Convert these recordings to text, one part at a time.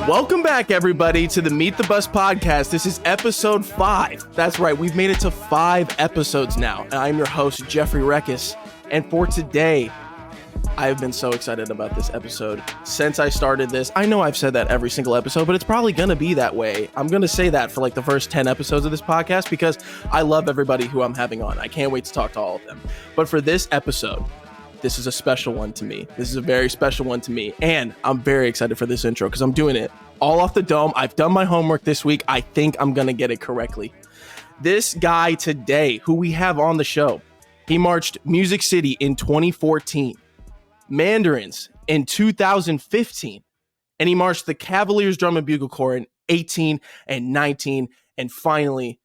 Welcome back, everybody, to the Meet the Bus podcast. This is episode 5. That's right, we've made it to 5 episodes now. And I'm your host, Jeffrey Reckes. And for today, I have been so excited about this episode since I started this. I know I've said that every single episode, but it's probably going to be that way. I'm going to say that for like the first 10 episodes of this podcast because I love everybody who I'm having on. I can't wait to talk to all of them. But for this episode, this is a special one to me. This is a very special one to me. And I'm very excited for this intro because I'm doing it all off the dome. I've done my homework this week. I think I'm going to get it correctly. This guy today, who we have on the show, he marched Music City in 2014, Mandarins in 2015, and he marched the Cavaliers Drum and Bugle Corps in 18 and 19, and finally,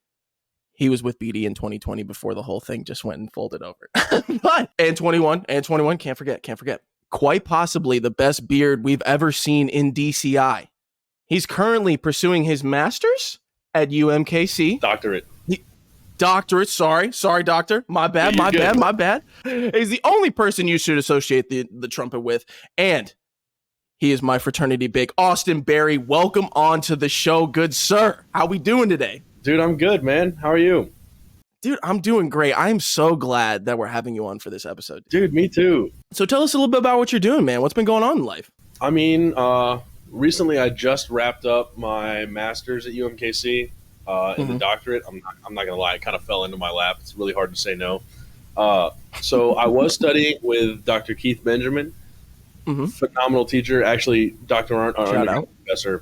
he was with BD in 2020 before the whole thing just went and folded over. But and 21, can't forget. Quite possibly the best beard we've ever seen in DCI. He's currently pursuing his master's at UMKC. Doctorate, sorry, doctor. My bad. He's the only person you should associate the trumpet with. And he is my fraternity big. Austin Berry, welcome on to the show, good sir. How we doing today? Dude, I'm good, man. How are you? Dude, I'm doing great. I'm so glad that we're having you on for this episode. Dude, me too. So tell us a little bit about what you're doing, man. What's been going on in life? I mean, recently I just wrapped up my master's at UMKC in the doctorate. I'm not going to lie. It kind of fell into my lap. It's really hard to say no. So I was studying with Dr. Keith Benjamin. Phenomenal teacher. Actually, Dr. Arndt, our undergrad professor,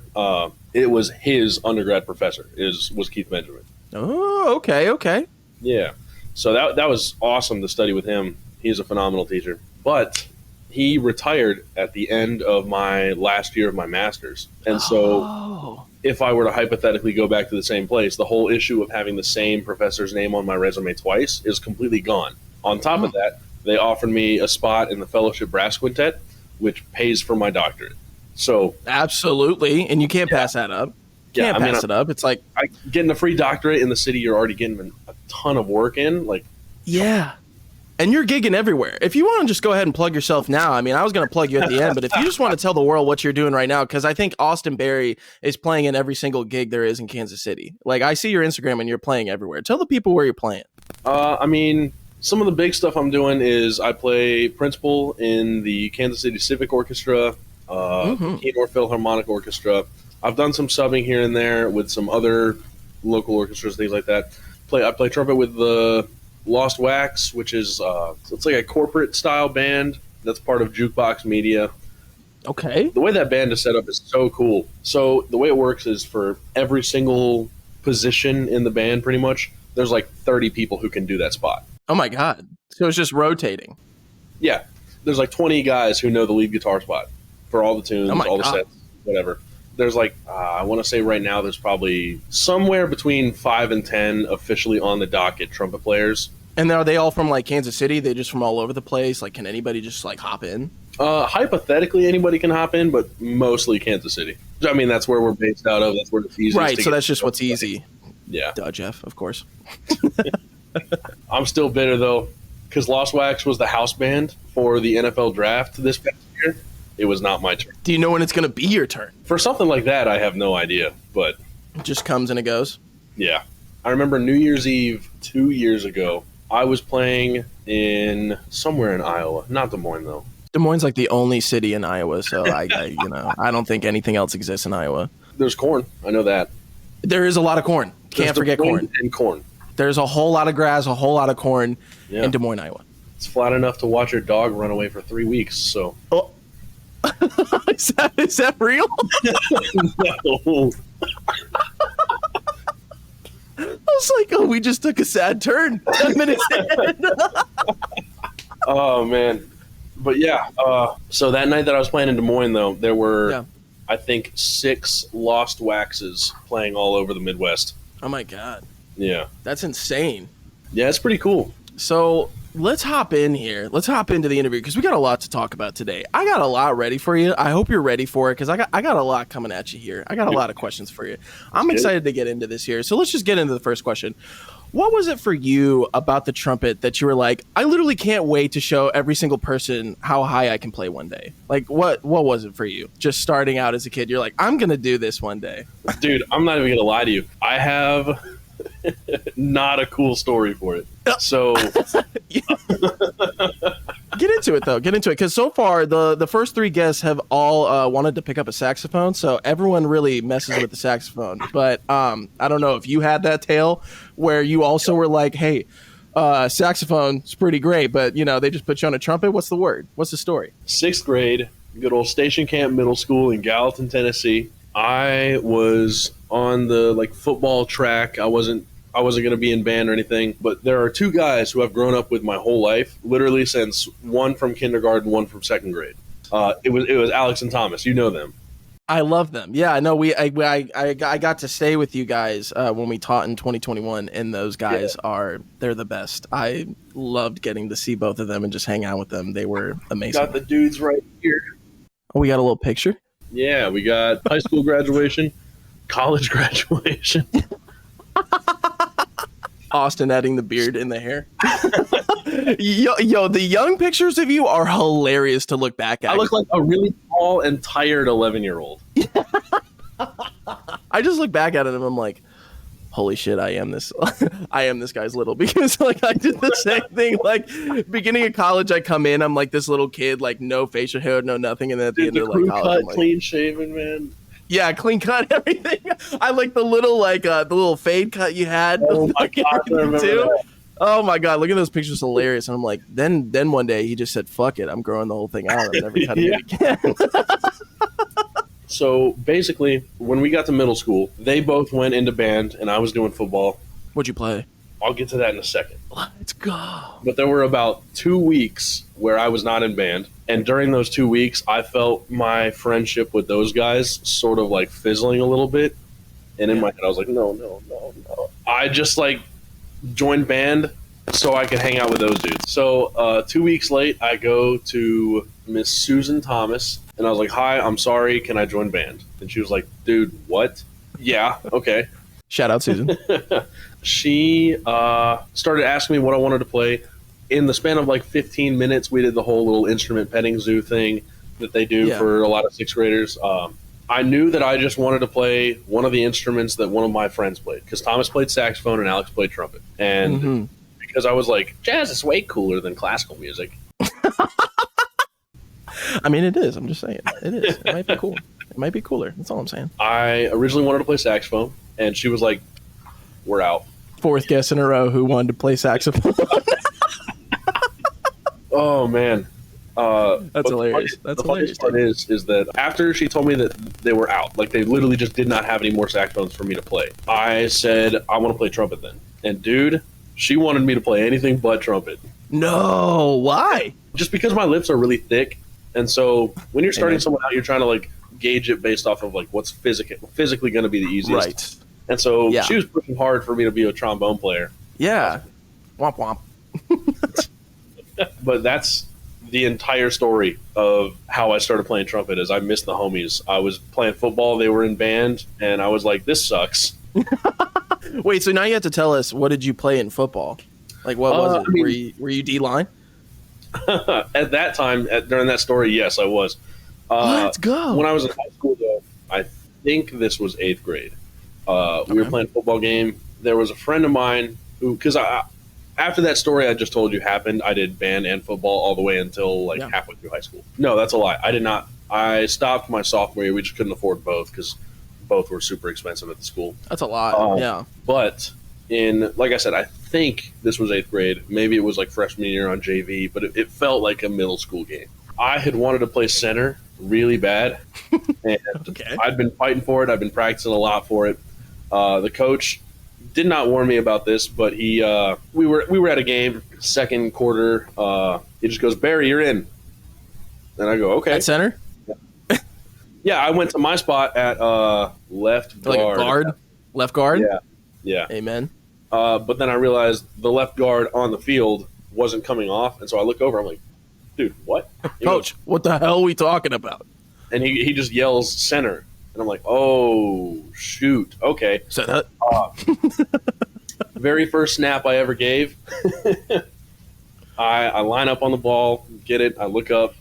it was his undergrad professor, was Keith Benjamin. Oh, okay. Yeah. So that was awesome to study with him. He's a phenomenal teacher. But he retired at the end of my last year of my master's. And so if I were to hypothetically go back to the same place, the whole issue of having the same professor's name on my resume twice is completely gone. On top of that, they offered me a spot in the Fellowship Brass Quintet, which pays for my doctorate. So absolutely, and you can't pass that up. Can't pass it up. It's like getting a free doctorate in the city you're already getting a ton of work in. Like, yeah, and you're gigging everywhere. If you want to just go ahead and plug yourself now, I mean, I was going to plug you at the end, but if you just want to tell the world what you're doing right now, because I think Austin Berry is playing in every single gig there is in Kansas City. Like, I see your Instagram and you're playing everywhere. Tell the people where you're playing. I mean, some of the big stuff I'm doing is I play principal in the Kansas City Civic Orchestra, Kenor Philharmonic Orchestra. I've done some subbing here and there with some other local orchestras, things like that. I play trumpet with the Lost Wax, which is it's like a corporate style band that's part of Jukebox Media. Okay. The way that band is set up is so cool. So the way it works is for every single position in the band, pretty much, there's like 30 people who can do that spot. Oh my God. So it's just rotating. Yeah. There's like 20 guys who know the lead guitar spot for all the tunes, the sets, whatever. There's like, I want to say right now there's probably somewhere between 5 and 10 officially on the docket trumpet players. And are they all from like Kansas City? They just from all over the place? Like, can anybody just like hop in? Hypothetically, anybody can hop in, but mostly Kansas City. I mean, that's where we're based out of. That's where it's easiest. Right, so that's just what's easy. Yeah. Duh, Jeff, of course. I'm still bitter, though, because Lost Wax was the house band for the NFL draft this past year. It was not my turn. Do you know when it's going to be your turn? For something like that, I have no idea, but... It just comes and it goes? Yeah. I remember New Year's Eve 2 years ago, I was playing in somewhere in Iowa. Not Des Moines, though. Des Moines like the only city in Iowa, so I don't think anything else exists in Iowa. There's corn. I know that. There is a lot of corn. Can't forget corn. And corn. There's a whole lot of grass, a whole lot of corn in Des Moines, Iowa. It's flat enough to watch your dog run away for 3 weeks, so... Oh. Is that real? No. I was like, we just took a sad turn 10 minutes in. Oh, man. But yeah, so that night that I was playing in Des Moines, though, there were, I think, 6 Lost Waxes playing all over the Midwest. Oh, my God. Yeah. That's insane. Yeah, it's pretty cool. So let's hop in here. Let's hop into the interview because we got a lot to talk about today. I got a lot ready for you. I hope you're ready for it because I got a lot coming at you here. I got a lot of questions for you. I'm excited to get into this here. So let's just get into the first question. What was it for you about the trumpet that you were like, I literally can't wait to show every single person how high I can play one day? Like, what was it for you? Just starting out as a kid, you're like, I'm going to do this one day. Dude, I'm not even going to lie to you. I have not a cool story for it. So Get into it, though. Get into it. Because so far, the first three guests have all wanted to pick up a saxophone. So everyone really messes with the saxophone. But I don't know if you had that tale where you also were like, hey, saxophone's pretty great, but, you know, they just put you on a trumpet. What's the word? What's the story? 6th grade, good old Station Camp Middle School in Gallatin, Tennessee. I was on the football track. I wasn't going to be in band or anything, but there are two guys who I've grown up with my whole life, literally since one from kindergarten, one from 2nd grade. It was Alex and Thomas. You know them. I love them. Yeah, I know. I got to stay with you guys when we taught in 2021, and those guys they're the best. I loved getting to see both of them and just hang out with them. They were amazing. Got the dudes right here. Oh, we got a little picture? Yeah, we got high school graduation, college graduation. Austin adding the beard in the hair. yo, the young pictures of you are hilarious to look back at. I look like a really tall and tired 11-year-old. I just look back at it and I'm like, holy shit, I am this guy's little, because I did the same thing. Beginning of college, I come in, I'm like this little kid, no facial hair, no nothing, and then at the end of college, cut, clean shaven, man. Yeah, clean cut, everything. I like the little the little fade cut you had. Oh my god, I remember that. Oh my god, look at those pictures, hilarious. And I'm like, then one day he just said, "Fuck it, I'm growing the whole thing out. I'm never cutting it again." So basically, when we got to middle school, they both went into band, and I was doing football. What'd you play? I'll get to that in a second. Let's go. But there were about 2 weeks where I was not in band. And during those 2 weeks, I felt my friendship with those guys sort of fizzling a little bit. And in my head, I was like, no. I just joined band so I could hang out with those dudes. So 2 weeks late, I go to Miss Susan Thomas. And I was like, hi, I'm sorry. Can I join band? And she was like, dude, what? Yeah, okay. Shout out, Susan. She started asking me what I wanted to play. In the span of 15 minutes, we did the whole little instrument petting zoo thing that they do for a lot of 6th graders. I knew that I just wanted to play one of the instruments that one of my friends played, because Thomas played saxophone and Alex played trumpet. And because I was like, jazz is way cooler than classical music. I mean, it is. I'm just saying. It is. It might be cool. It might be cooler. That's all I'm saying. I originally wanted to play saxophone, and she was like, we're out. 4th guest in a row who wanted to play saxophone. Oh, man. That's hilarious. The funniest part is that after she told me that they were out, they literally just did not have any more saxophones for me to play, I said, I want to play trumpet then. And dude, she wanted me to play anything but trumpet. No, why? Just because my lips are really thick. And so when you're starting someone out, you're trying to gauge it based off of what's physically going to be the easiest. Right. And so she was pushing hard for me to be a trombone player. Yeah. Womp womp. But that's the entire story of how I started playing trumpet. Is I missed the homies. I was playing football, they were in band, and I was like, this sucks. Wait, so now you have to tell us, what did you play in football? What was it? Were you D-line? At that time, during that story, yes, I was. Let's go. When I was in high school, though, I think this was 8th grade. We were playing a football game. There was a friend of mine who, because after that story I just told you happened, I did band and football all the way until halfway through high school. No, that's a lie. I did not. I stopped my sophomore year. We just couldn't afford both because both were super expensive at the school. That's a lot. Yeah. But like I said, I think this was 8th grade. Maybe it was freshman year on JV, but it felt like a middle school game. I had wanted to play center really bad, and I'd been fighting for it. I'd been practicing a lot for it. The coach did not warn me about this, but we were at a game, second quarter. He just goes, Barry, you're in. And I go, okay. At center? Yeah, I went to my spot at left guard. Guard? Left guard? Yeah. Amen. But then I realized the left guard on the field wasn't coming off, and so I look over. I'm like, dude, what? Coach, what the hell are we talking about? And he just yells center. And I'm like, oh, shoot. Okay. Set up. Very first snap I ever gave. I line up on the ball, get it, I look up,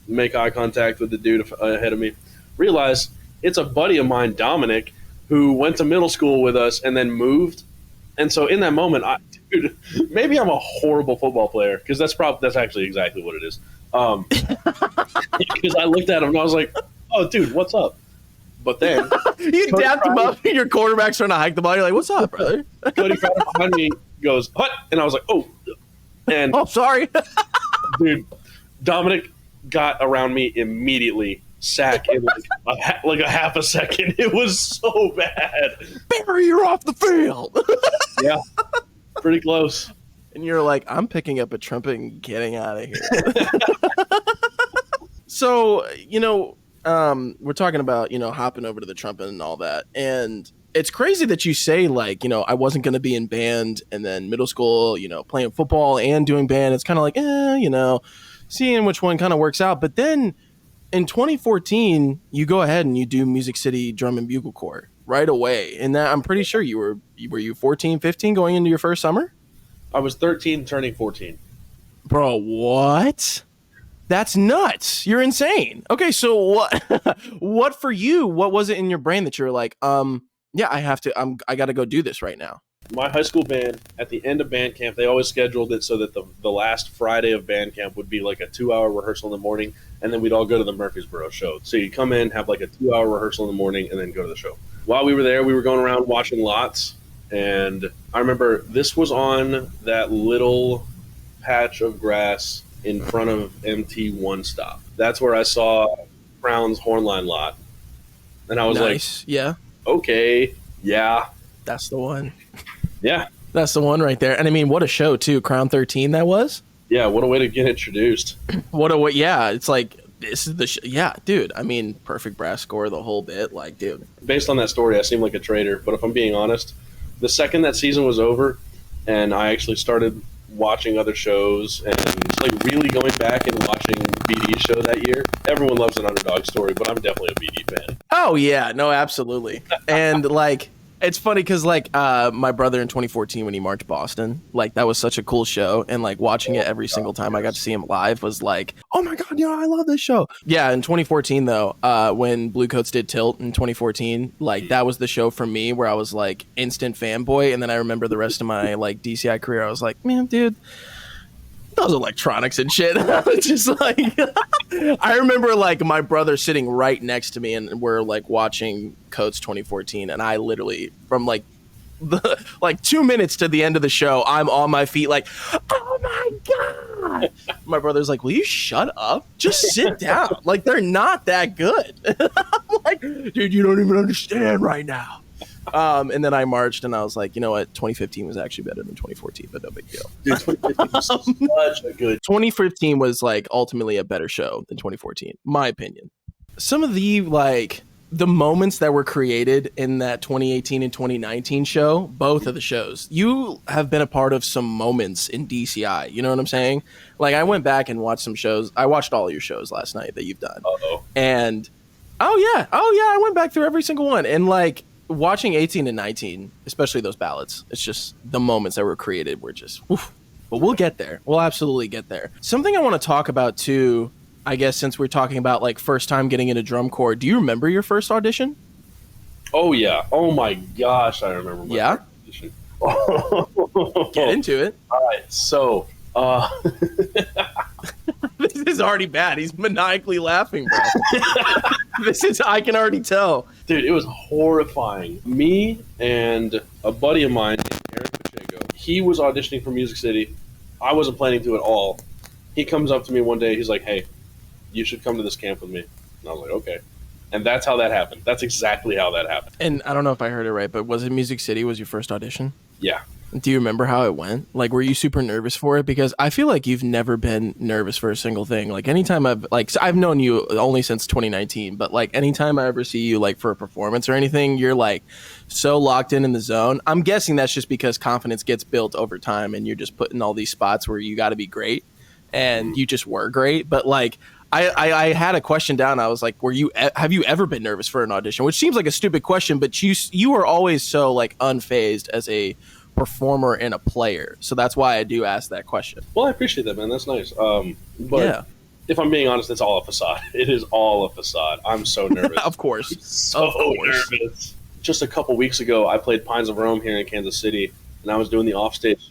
make eye contact with the dude ahead of me, realize it's a buddy of mine, Dominic, who went to middle school with us and then moved. And so in that moment, dude, maybe I'm a horrible football player, because that's actually exactly what it is. Because I looked at him and I was like, "Oh, dude, what's up?" But then you dapped him up, and your quarterback's trying to hike the ball. You're like, "What's up, brother?" Cody Crowder behind me goes, "What?" And I was like, "Oh," and oh, sorry, dude. Dominic got around me immediately, sack in like a half a second. It was so bad. Barry, you're off the field. Yeah, pretty close. And you're like, "I'm picking up a trumpet and getting out of here." So, we're talking about, hopping over to the trumpet and all that. And it's crazy that you say, like, I wasn't going to be in band, and then middle school, playing football and doing band. It's kind of like, seeing which one kind of works out. But then in 2014, you go ahead and you do Music City Drum and Bugle Corps right away. And that, I'm pretty sure were you 14, 15 going into your first summer? I was 13 turning 14. Bro, what? That's nuts. You're insane. Okay, so what for you, what was it in your brain that you're like, yeah, I got to go do this right now? My high school band, at the end of band camp, they always scheduled it so that the last Friday of band camp would be like a 2-hour rehearsal in the morning, and then we'd all go to the Murfreesboro show. So you come in, have like a 2-hour rehearsal in the morning, and then go to the show. While we were there, we were going around watching lots, and I remember this was on that little patch of grass in front of MT1 Stop. That's where I saw Crown's Hornline lot. And I was nice. Like, yeah. Okay, yeah. That's the one. Yeah. That's the one right there. And I mean, what a show, too. Crown 13 that was? Yeah, what a way to get introduced. Yeah, it's like, this is the yeah, dude. I mean, perfect brass score, the whole bit. Like, dude. Based on that story, I seem like a traitor. But if I'm being honest, the second that season was over and I actually started watching other shows and like really going back and watching BD's show that year. Everyone loves an underdog story, but I'm definitely a BD fan. Oh yeah, no, absolutely. And like, it's funny because like my brother in 2014 when he marched Boston, like that was such a cool show, and like watching it every single time I got to see him live was like, oh my god, I love this show. Yeah, in 2014 though, when Blue Coats did Tilt in 2014, like that was the show for me where I was like instant fanboy, and then I remember the rest of my like DCI career, I was like, man, dude, those electronics and shit. It's just like I remember like my brother sitting right next to me and we're like watching Coats 2014, and I literally from like the like 2 minutes to the end of the show, I'm on my feet like, oh my god. My brother's like, will you shut up? Just sit down. Like they're not that good. I'm like, dude, you don't even understand right now. And then I marched, and I was like, you know what? 2015 was actually better than 2014, but no big deal. Dude, 2015 was such a good. 2015 was like ultimately a better show than 2014, my opinion. Some of the the moments that were created in that 2018 and 2019 show, both of the shows, you have been a part of some moments in DCI. You know what I'm saying? Like I went back and watched some shows. I watched all your shows last night that you've done. Uh-oh. And oh yeah, I went back through every single one, and like. Watching 18 and 19, especially those ballads, it's just the moments that were created were just, oof. But we'll get there. We'll absolutely get there. Something I want to talk about too, I guess, since we're talking about like first time getting into drum corps. Do you remember your first audition? Oh yeah. Oh my gosh, I remember my first audition. Get into it. All right. So, this is already bad. He's maniacally laughing, bro. I can already tell. Dude, it was horrifying. Me and a buddy of mine, Aaron Pacheco, he was auditioning for Music City. I wasn't planning to at all. He comes up to me one day. He's like, hey, you should come to this camp with me. And I was like, okay. And that's how that happened. That's exactly how that happened. And I don't know if I heard it right, but was it Music City was your first audition? Yeah. Do you remember how it went? Like, were you super nervous for it? Because I feel like you've never been nervous for a single thing. Like, anytime I've known you only since 2019, but like anytime I ever see you like for a performance or anything, you're like so locked in the zone. I'm guessing that's just because confidence gets built over time, and you're just put in all these spots where you got to be great, and you just were great. But like, I had a question down. I was like, have you ever been nervous for an audition? Which seems like a stupid question, but you were always so like unfazed as a performer and a player. So that's why I do ask that question. Well, I appreciate that, man. That's nice. But if I'm being honest, it's all a facade. It is all a facade. I'm so nervous. Of course. So nervous. Just a couple weeks ago, I played Pines of Rome here in Kansas City, and I was doing the offstage.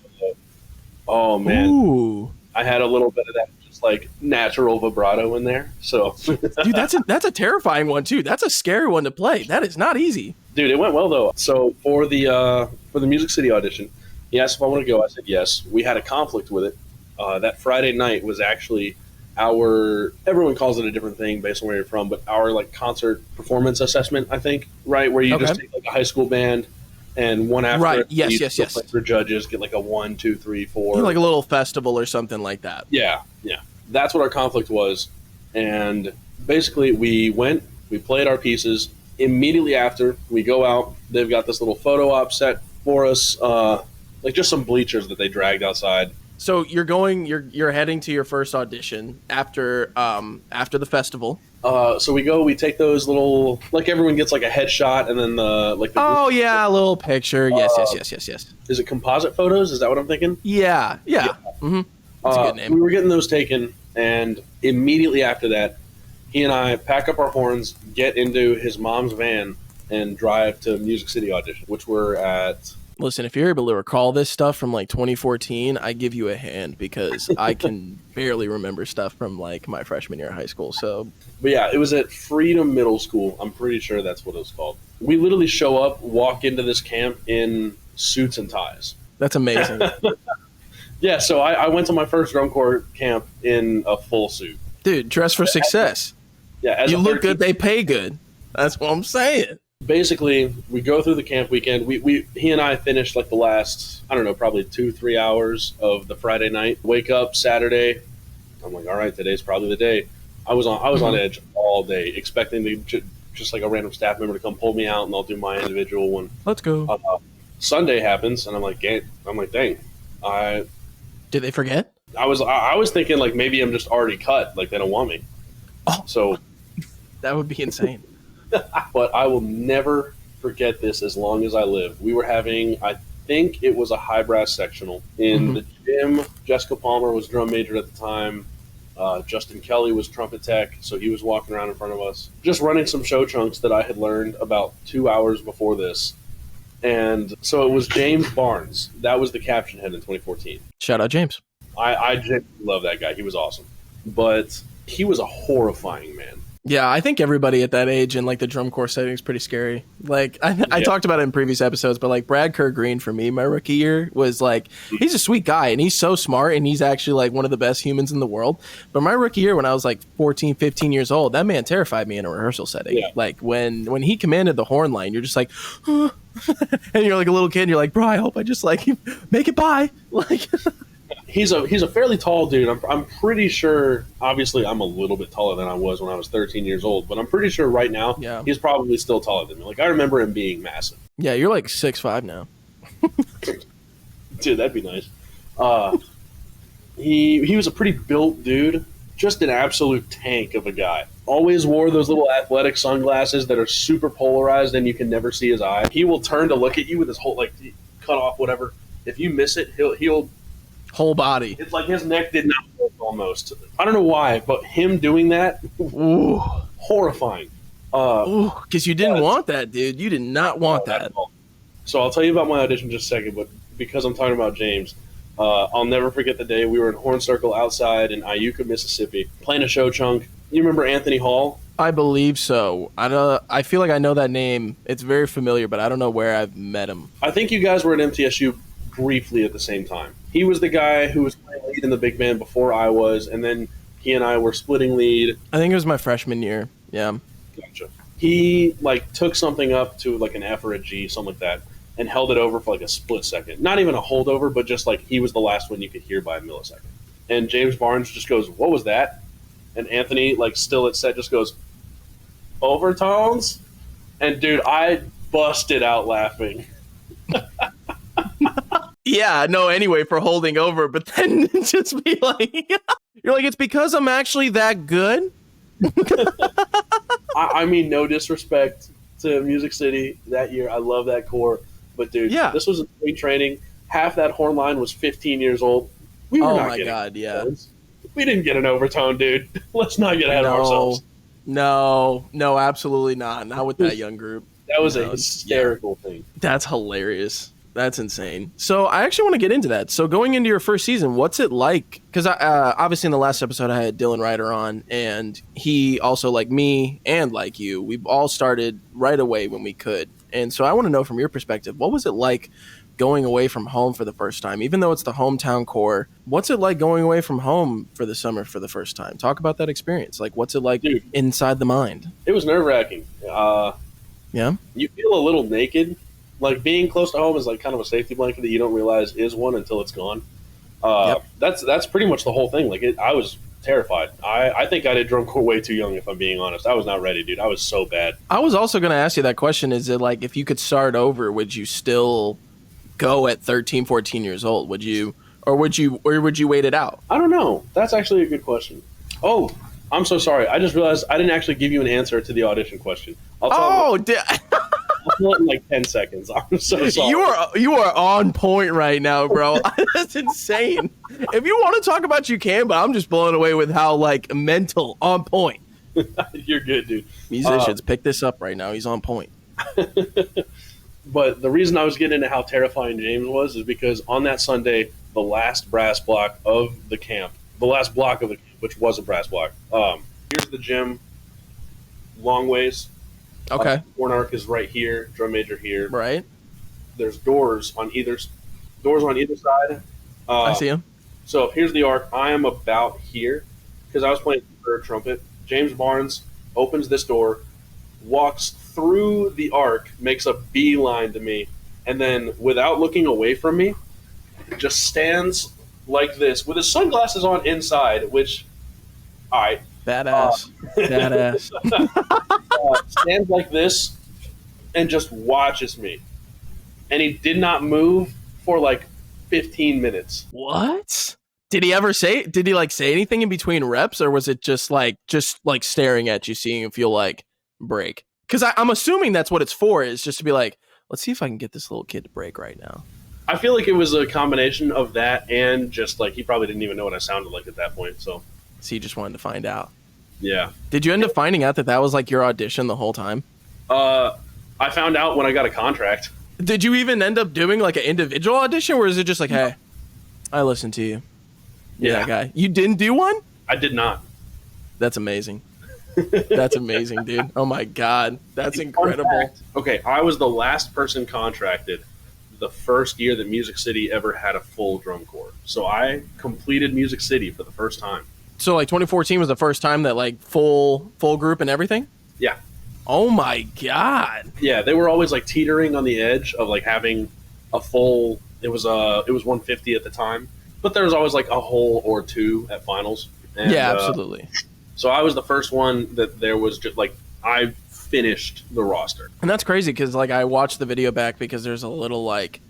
Oh, man. Ooh. I had a little bit of that just like natural vibrato in there. So, dude, that's a terrifying one too. That's a scary one to play. That is not easy. Dude, it went well though. So for the Music City audition, he asked if I want to go. I said yes. We had a conflict with it. That Friday night was actually everyone calls it a different thing based on where you're from, but our like concert performance assessment, I think, right, where you just take like a high school band and one after right. Yes. For judges get like a 1, 2, 3, 4, like a little festival or something like that. Yeah. That's what our conflict was, and basically we played our pieces. Immediately after, we go out. They've got this little photo op set for us, like just some bleachers that they dragged outside. So you're heading to your first audition after the festival. So we take those little, like everyone gets like a headshot and then a little picture. Yes. Is it composite photos? Is that what I'm thinking? Yeah. Mm-hmm. That's a good name. We were getting those taken, and immediately after that, he and I pack up our horns, get into his mom's van, and drive to Music City audition, which we're at. Listen, if you're able to recall this stuff from like 2014, I give you a hand because I can barely remember stuff from like my freshman year of high school. But yeah, it was at Freedom Middle School. I'm pretty sure that's what it was called. We literally show up, walk into this camp in suits and ties. That's amazing. Yeah, so I went to my first drum corps camp in a full suit. Dude, dress for success. Yeah, you look good, they pay good. That's what I'm saying. Basically, we go through the camp weekend. He and I finished like the last, I don't know, probably 2-3 hours of the Friday night. Wake up Saturday. I'm like, all right, today's probably the day. I was on edge all day, expecting to just like a random staff member to come pull me out, and I'll do my individual one. Let's go. Sunday happens, and I'm like, dang. Did they forget? I was thinking like maybe I'm just already cut, like they don't want me. Oh, so that would be insane. But I will never forget this as long as I live. We were having, I think it was a high brass sectional in the gym. Jessica Palmer was drum major at the time. Justin Kelly was trumpet tech, so he was walking around in front of us, just running some show chunks that I had learned about 2 hours before this. And so it was James Barnes. That was the caption head in 2014. Shout out James. I genuinely love that guy. He was awesome. But he was a horrifying man. Yeah, I think everybody at that age in like the drum corps setting is pretty scary. Like I talked about it in previous episodes, but like Brad Kerr Green for me, my rookie year was like, he's a sweet guy and he's so smart and he's actually like one of the best humans in the world. But my rookie year when I was like 14, 15 years old, that man terrified me in a rehearsal setting. Yeah. Like when he commanded the horn line, you're just like, and you're like a little kid and you're like, bro, I hope I just like make it by. Like He's a fairly tall dude. I'm pretty sure. Obviously, I'm a little bit taller than I was when I was 13 years old, but I'm pretty sure right now he's probably still taller than me. Like I remember him being massive. Yeah, you're like 6'5" now. Dude, that'd be nice. He was a pretty built dude, just an absolute tank of a guy. Always wore those little athletic sunglasses that are super polarized and you can never see his eye. He will turn to look at you with his whole like cut off whatever. If you miss it, he'll whole body. It's like his neck did not move almost. I don't know why, but him doing that, horrifying. Because you didn't want that, dude. You did not want that. So I'll tell you about my audition in just a second, but because I'm talking about James, I'll never forget the day we were in Horn Circle outside in Iuka, Mississippi, playing a show chunk. You remember Anthony Hall? I believe so. I feel like I know that name. It's very familiar, but I don't know where I've met him. I think you guys were at MTSU briefly at the same time. He was the guy who was playing lead in the big band before I was, and then he and I were splitting lead. I think it was my freshman year. Yeah. Gotcha. He like took something up to like an F or a G, something like that, and held it over for like a split second. Not even a holdover, but just like he was the last one you could hear by a millisecond. And James Barnes just goes, "What was that?" And Anthony, like still at set, just goes, "Overtones." And dude, I busted out laughing. Yeah, no, anyway, for holding over, but then just be like, you're like, it's because I'm actually that good? I mean, no disrespect to Music City that year. I love that corps. But, dude, this was a spring training. half that horn line was 15 years old. We were not getting overtones. We didn't get an overtone, dude. Let's not get ahead of ourselves. No, absolutely not. Not with that young group. That was a hysterical thing. That's hilarious. That's insane. So I actually want to get into that. So going into your first season, what's it like? Because obviously in the last episode I had Dylan Ryder on, and he also, like me and like you, we've all started right away when we could. And so I want to know from your perspective, what was it like going away from home for the first time? Even though it's the hometown core, what's it like going away from home for the summer for the first time? Talk about that experience. Like, what's it like inside the mind? It was nerve-wracking. Yeah? You feel a little naked. Like, being close to home is like kind of a safety blanket that you don't realize is one until it's gone. That's pretty much the whole thing. Like, I was terrified. I think I did drum corps way too young, if I'm being honest. I was not ready, dude. I was so bad. I was also going to ask you that question. Is it like, if you could start over, would you still go at 13, 14 years old? Would you wait it out? I don't know. That's actually a good question. Oh, I'm so sorry. I just realized I didn't actually give you an answer to the audition question. I'll tell it in like 10 seconds. I'm so sorry. You are on point right now, bro. That's insane. If you want to talk about, you can, but I'm just blown away with how like mental on point. You're good, dude. Musicians, pick this up right now. He's on point. But the reason I was getting into how terrifying James was is because on that Sunday, the last brass block of the camp, which was a brass block. Here's the gym, long ways. Okay. Horn arc is right here. Drum major here. Right. There's doors on either side. I see them. So here's the arc. I am about here because I was playing third trumpet. James Barnes opens this door, walks through the arc, makes a beeline to me, and then without looking away from me, just stands like this with his sunglasses on inside, which, all right. Badass. Badass. Stands like this and just watches me. And he did not move for like 15 minutes. What? Did he like say anything in between reps, or was it just like staring at you, seeing if you'll like break? Because I'm assuming that's what it's for, is just to be like, let's see if I can get this little kid to break right now. I feel like it was a combination of that and just like he probably didn't even know what I sounded like at that point. So you just wanted to find out. Yeah. Did you end up finding out that was like your audition the whole time? I found out when I got a contract. Did you even end up doing like an individual audition, or is it just like, hey, I listened to you? Yeah, that guy. You didn't do one? I did not. That's amazing. That's amazing, dude. Oh my God. That's incredible. Okay, I was the last person contracted the first year that Music City ever had a full drum corps. So I completed Music City for the first time. So like 2014 was the first time that like full group and everything? Yeah. Oh my God. Yeah, they were always like teetering on the edge of like having a full, it was 150 at the time, but there was always like a hole or two at finals. And, yeah, absolutely. So I was the first one that there was just like, I finished the roster. And that's crazy because like I watched the video back because there's a little like,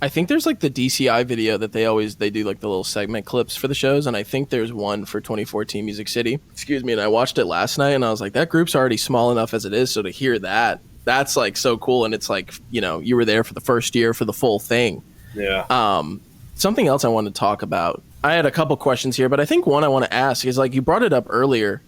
I think there's like the DCI video that they do like the little segment clips for the shows, and I think there's one for 2014 Music City. Excuse me, and I watched it last night and I was like, that group's already small enough as it is, so to hear that's like so cool, and it's like, you know, you were there for the first year for the full thing. Yeah. Something else I wanted to talk about. I had a couple questions here, but I think one I want to ask is like you brought it up earlier.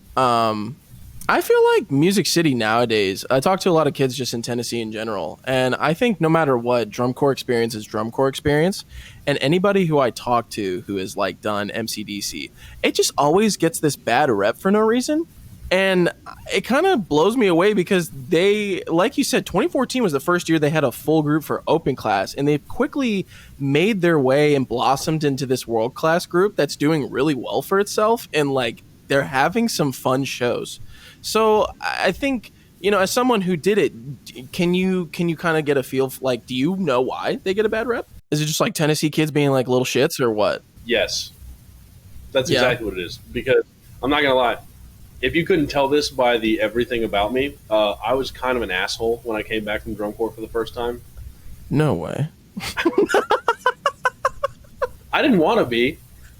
I feel like Music City nowadays, I talk to a lot of kids just in Tennessee in general, and I think no matter what, drum corps experience is drum corps experience, and anybody who I talk to who has like done MCDC, it just always gets this bad rep for no reason, and it kind of blows me away because they, like you said, 2014 was the first year they had a full group for open class, and they've quickly made their way and blossomed into this world-class group that's doing really well for itself, and like they're having some fun shows. So I think, you know, as someone who did it, can you kind of get a feel like, do you know why they get a bad rep? Is it just like Tennessee kids being like little shits or what? Yes. That's exactly what it is. Because I'm not going to lie. If you couldn't tell this by the everything about me, I was kind of an asshole when I came back from drum corps for the first time. No way. I didn't want to be,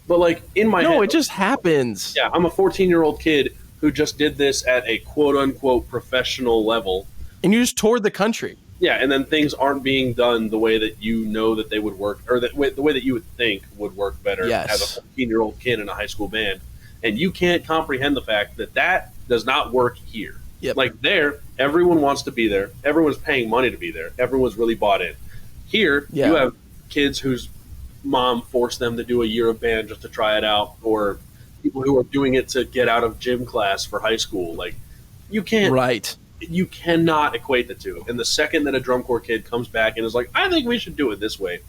but like in my head. No, it just happens. Yeah, I'm a 14-year-old kid who just did this at a quote-unquote professional level. And you just toured the country. Yeah, and then things aren't being done the way that you know that they would work, or the way that you would think would work better as a 14-year-old kid in a high school band. And you can't comprehend the fact that that does not work here. Yep. Like there, everyone wants to be there. Everyone's paying money to be there. Everyone's really bought in. Here, you have kids whose mom forced them to do a year of band just to try it out, or people who are doing it to get out of gym class for high school. Like, you can't. Right. You cannot equate the two. And the second that a drum corps kid comes back and is like, I think we should do it this way,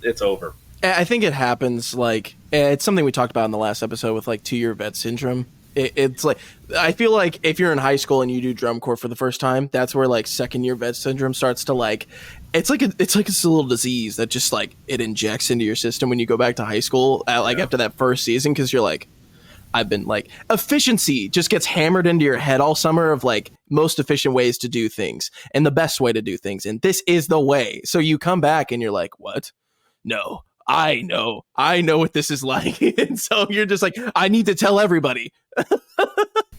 it's over. I think it happens, like, it's something we talked about in the last episode with, like, 2-year vet syndrome. It's like, I feel like if you're in high school and you do drum corps for the first time, that's where, like, 2nd-year vet syndrome starts to, like, it's like it's a little disease that just, like, it injects into your system when you go back to high school, after that first season, because you're like, I've been like, efficiency just gets hammered into your head all summer of like most efficient ways to do things and the best way to do things. And this is the way. So you come back and you're like, what? No, I know what this is like. And so you're just like, I need to tell everybody.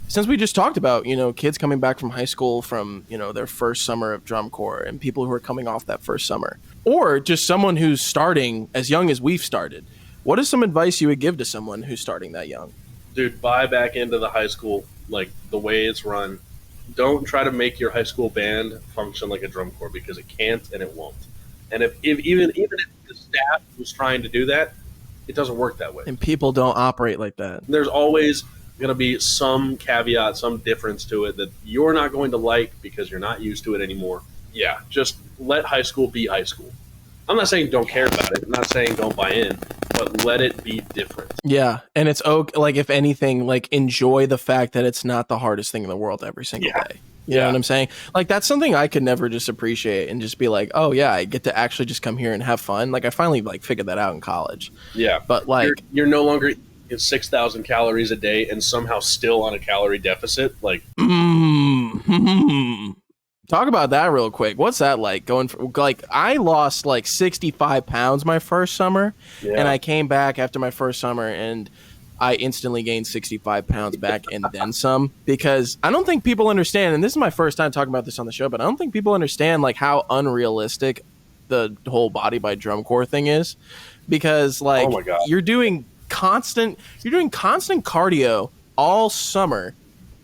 Since we just talked about, kids coming back from high school from, their first summer of drum corps and people who are coming off that first summer, or just someone who's starting as young as we've started, what is some advice you would give to someone who's starting that young? Dude, buy back into the high school, like the way it's run. Don't try to make your high school band function like a drum corps, because it can't and it won't. And if even if the staff was trying to do that, it doesn't work that way. And people don't operate like that. There's always going to be some caveat, some difference to it that you're not going to like because you're not used to it anymore. Yeah, just let high school be high school. I'm not saying don't care about it. I'm not saying don't buy in, but let it be different. Yeah, and it's okay. Like, if anything, like, enjoy the fact that it's not the hardest thing in the world every single day. You know what I'm saying? Like, that's something I could never just appreciate and just be like, oh yeah, I get to actually just come here and have fun. Like, I finally like figured that out in college. Yeah, but like, you're no longer eating 6,000 calories a day and somehow still on a calorie deficit. Like, talk about that real quick. What's that like? I lost like 65 pounds my first summer, and I came back after my first summer, and I instantly gained 65 pounds back and then some, because I don't think people understand, and this is my first time talking about this on the show, but I don't think people understand like how unrealistic the whole body by drum corps thing is, because like, oh my God, you're doing constant cardio all summer.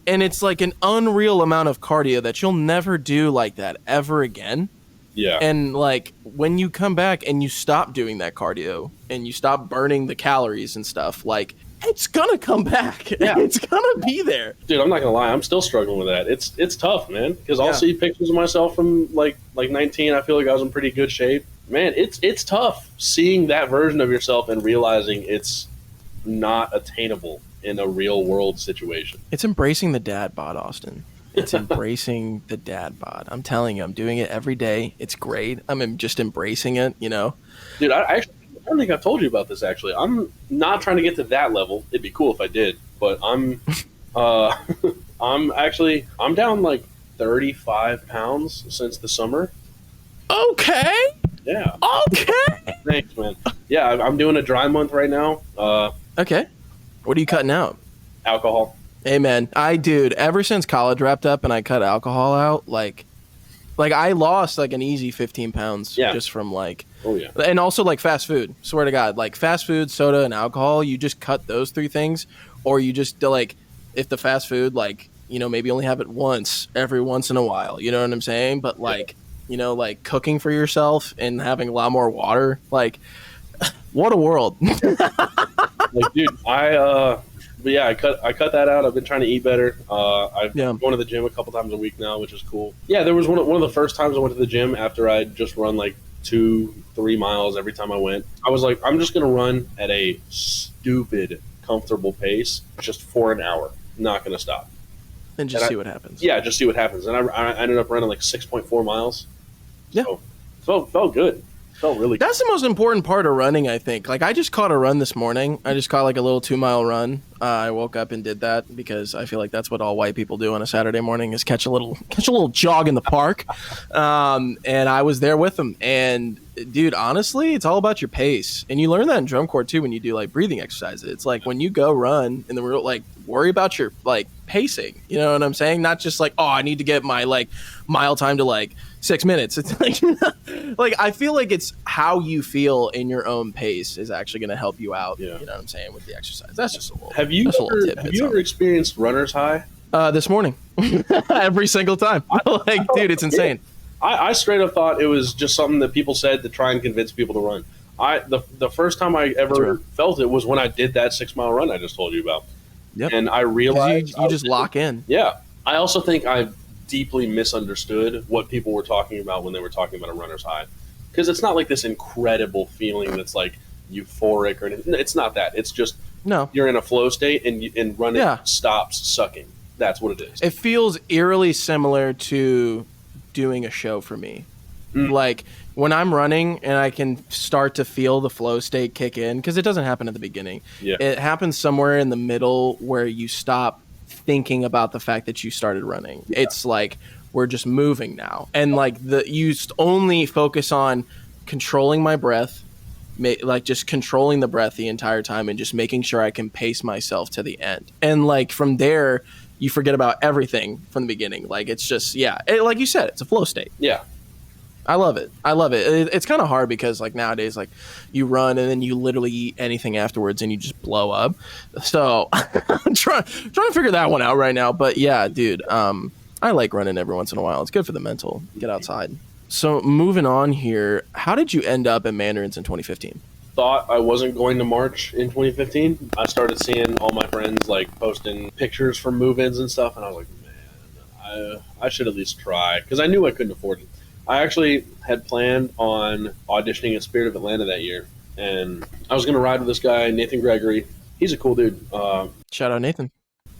And it's like an unreal amount of cardio that you'll never do like that ever again. Yeah. And like, when you come back and you stop doing that cardio and you stop burning the calories and stuff, like, it's gonna come back. Yeah. It's gonna be there. Dude, I'm not gonna lie, I'm still struggling with that. It's tough, man. Because I'll see pictures of myself from like 19. I feel like I was in pretty good shape. Man, it's tough seeing that version of yourself and realizing it's not attainable in a real world situation. It's embracing the dad bod, Austin. It's embracing the dad bod. I'm telling you, I'm doing it every day. It's great. I'm just embracing it, Dude, I don't think I've told you about this, actually. I'm not trying to get to that level. It'd be cool if I did, but I'm down like 35 pounds since the summer. Okay. Yeah. Okay. Thanks, man. Yeah, I'm doing a dry month right now. Okay. What are you cutting out? Alcohol. Hey, man. Ever since college wrapped up and I cut alcohol out, like I lost like an easy 15 pounds just from like, and also like fast food. Swear to God, like fast food, soda, and alcohol, you just cut those 3 things, or you just like, if the fast food, like, maybe only have it every once in a while, you know what I'm saying? But like, like cooking for yourself and having a lot more water, like, what a world. Like, dude, I cut that out. I've been trying to eat better. I'm going to the gym a couple times a week now, which is cool. Yeah, there was one of the first times I went to the gym after I'd just run like 2-3 miles every time I went. I was like, I'm just going to run at a stupid, comfortable pace just for an hour. Not going to stop. And see what happens. Yeah, just see what happens. And I ended up running like 6.4 miles. Yeah. So felt good. Felt really good. That's the most important part of running, I think. Like, I just caught a run this morning. I just caught like a little 2-mile run. I woke up and did that because I feel like that's what all white people do on a Saturday morning, is catch a little jog in the park. And I was there with them. And dude, honestly, it's all about your pace. And you learn that in drum corps too when you do like breathing exercises. It's like when you go run in the real, like, worry about your like pacing. You know what I'm saying? Not just like, oh, I need to get my like mile time to like 6 minutes. It's like, like I feel like it's how you feel in your own pace is actually going to help you out. Yeah. You know what I'm saying, with the exercise. That's just a little. Have you ever experienced runner's high? This morning, every single time. Like, dude, it's insane. I straight up thought it was just something that people said to try and convince people to run. The first time I ever felt it was when I did that 6 mile run I just told you about. Yep. And I realized you just lock in. Yeah. I also think I deeply misunderstood what people were talking about when they were talking about a runner's high. Because it's not like this incredible feeling that's like euphoric or anything. It's not that. It's just you're in a flow state and running stops sucking. That's what it is. It feels eerily similar to doing a show for me. Like when I'm running and I can start to feel the flow state kick in, because it doesn't happen at the beginning. Yeah. It happens somewhere in the middle where you stop thinking about the fact that you started running. Yeah. It's like we're just moving now. And like you only focus on controlling my breath, like just controlling the breath the entire time and just making sure I can pace myself to the end. And like from there, you forget about everything from the beginning. Like it's just, like you said, it's a flow state. Yeah. I love it. It's kind of hard because like nowadays, like you run and then you literally eat anything afterwards and you just blow up. So I'm trying to figure that one out right now. But yeah, dude, I like running every once in a while. It's good for the mental. Get outside. So moving on here, how did you end up at Mandarins in 2015? Thought I wasn't going to march in 2015. I started seeing all my friends like posting pictures from move-ins and stuff, and I was like, man, I should at least try, because I knew I couldn't afford it. I actually had planned on auditioning at Spirit of Atlanta that year, and I was going to ride with this guy, Nathan Gregory. He's a cool dude. Shout out Nathan.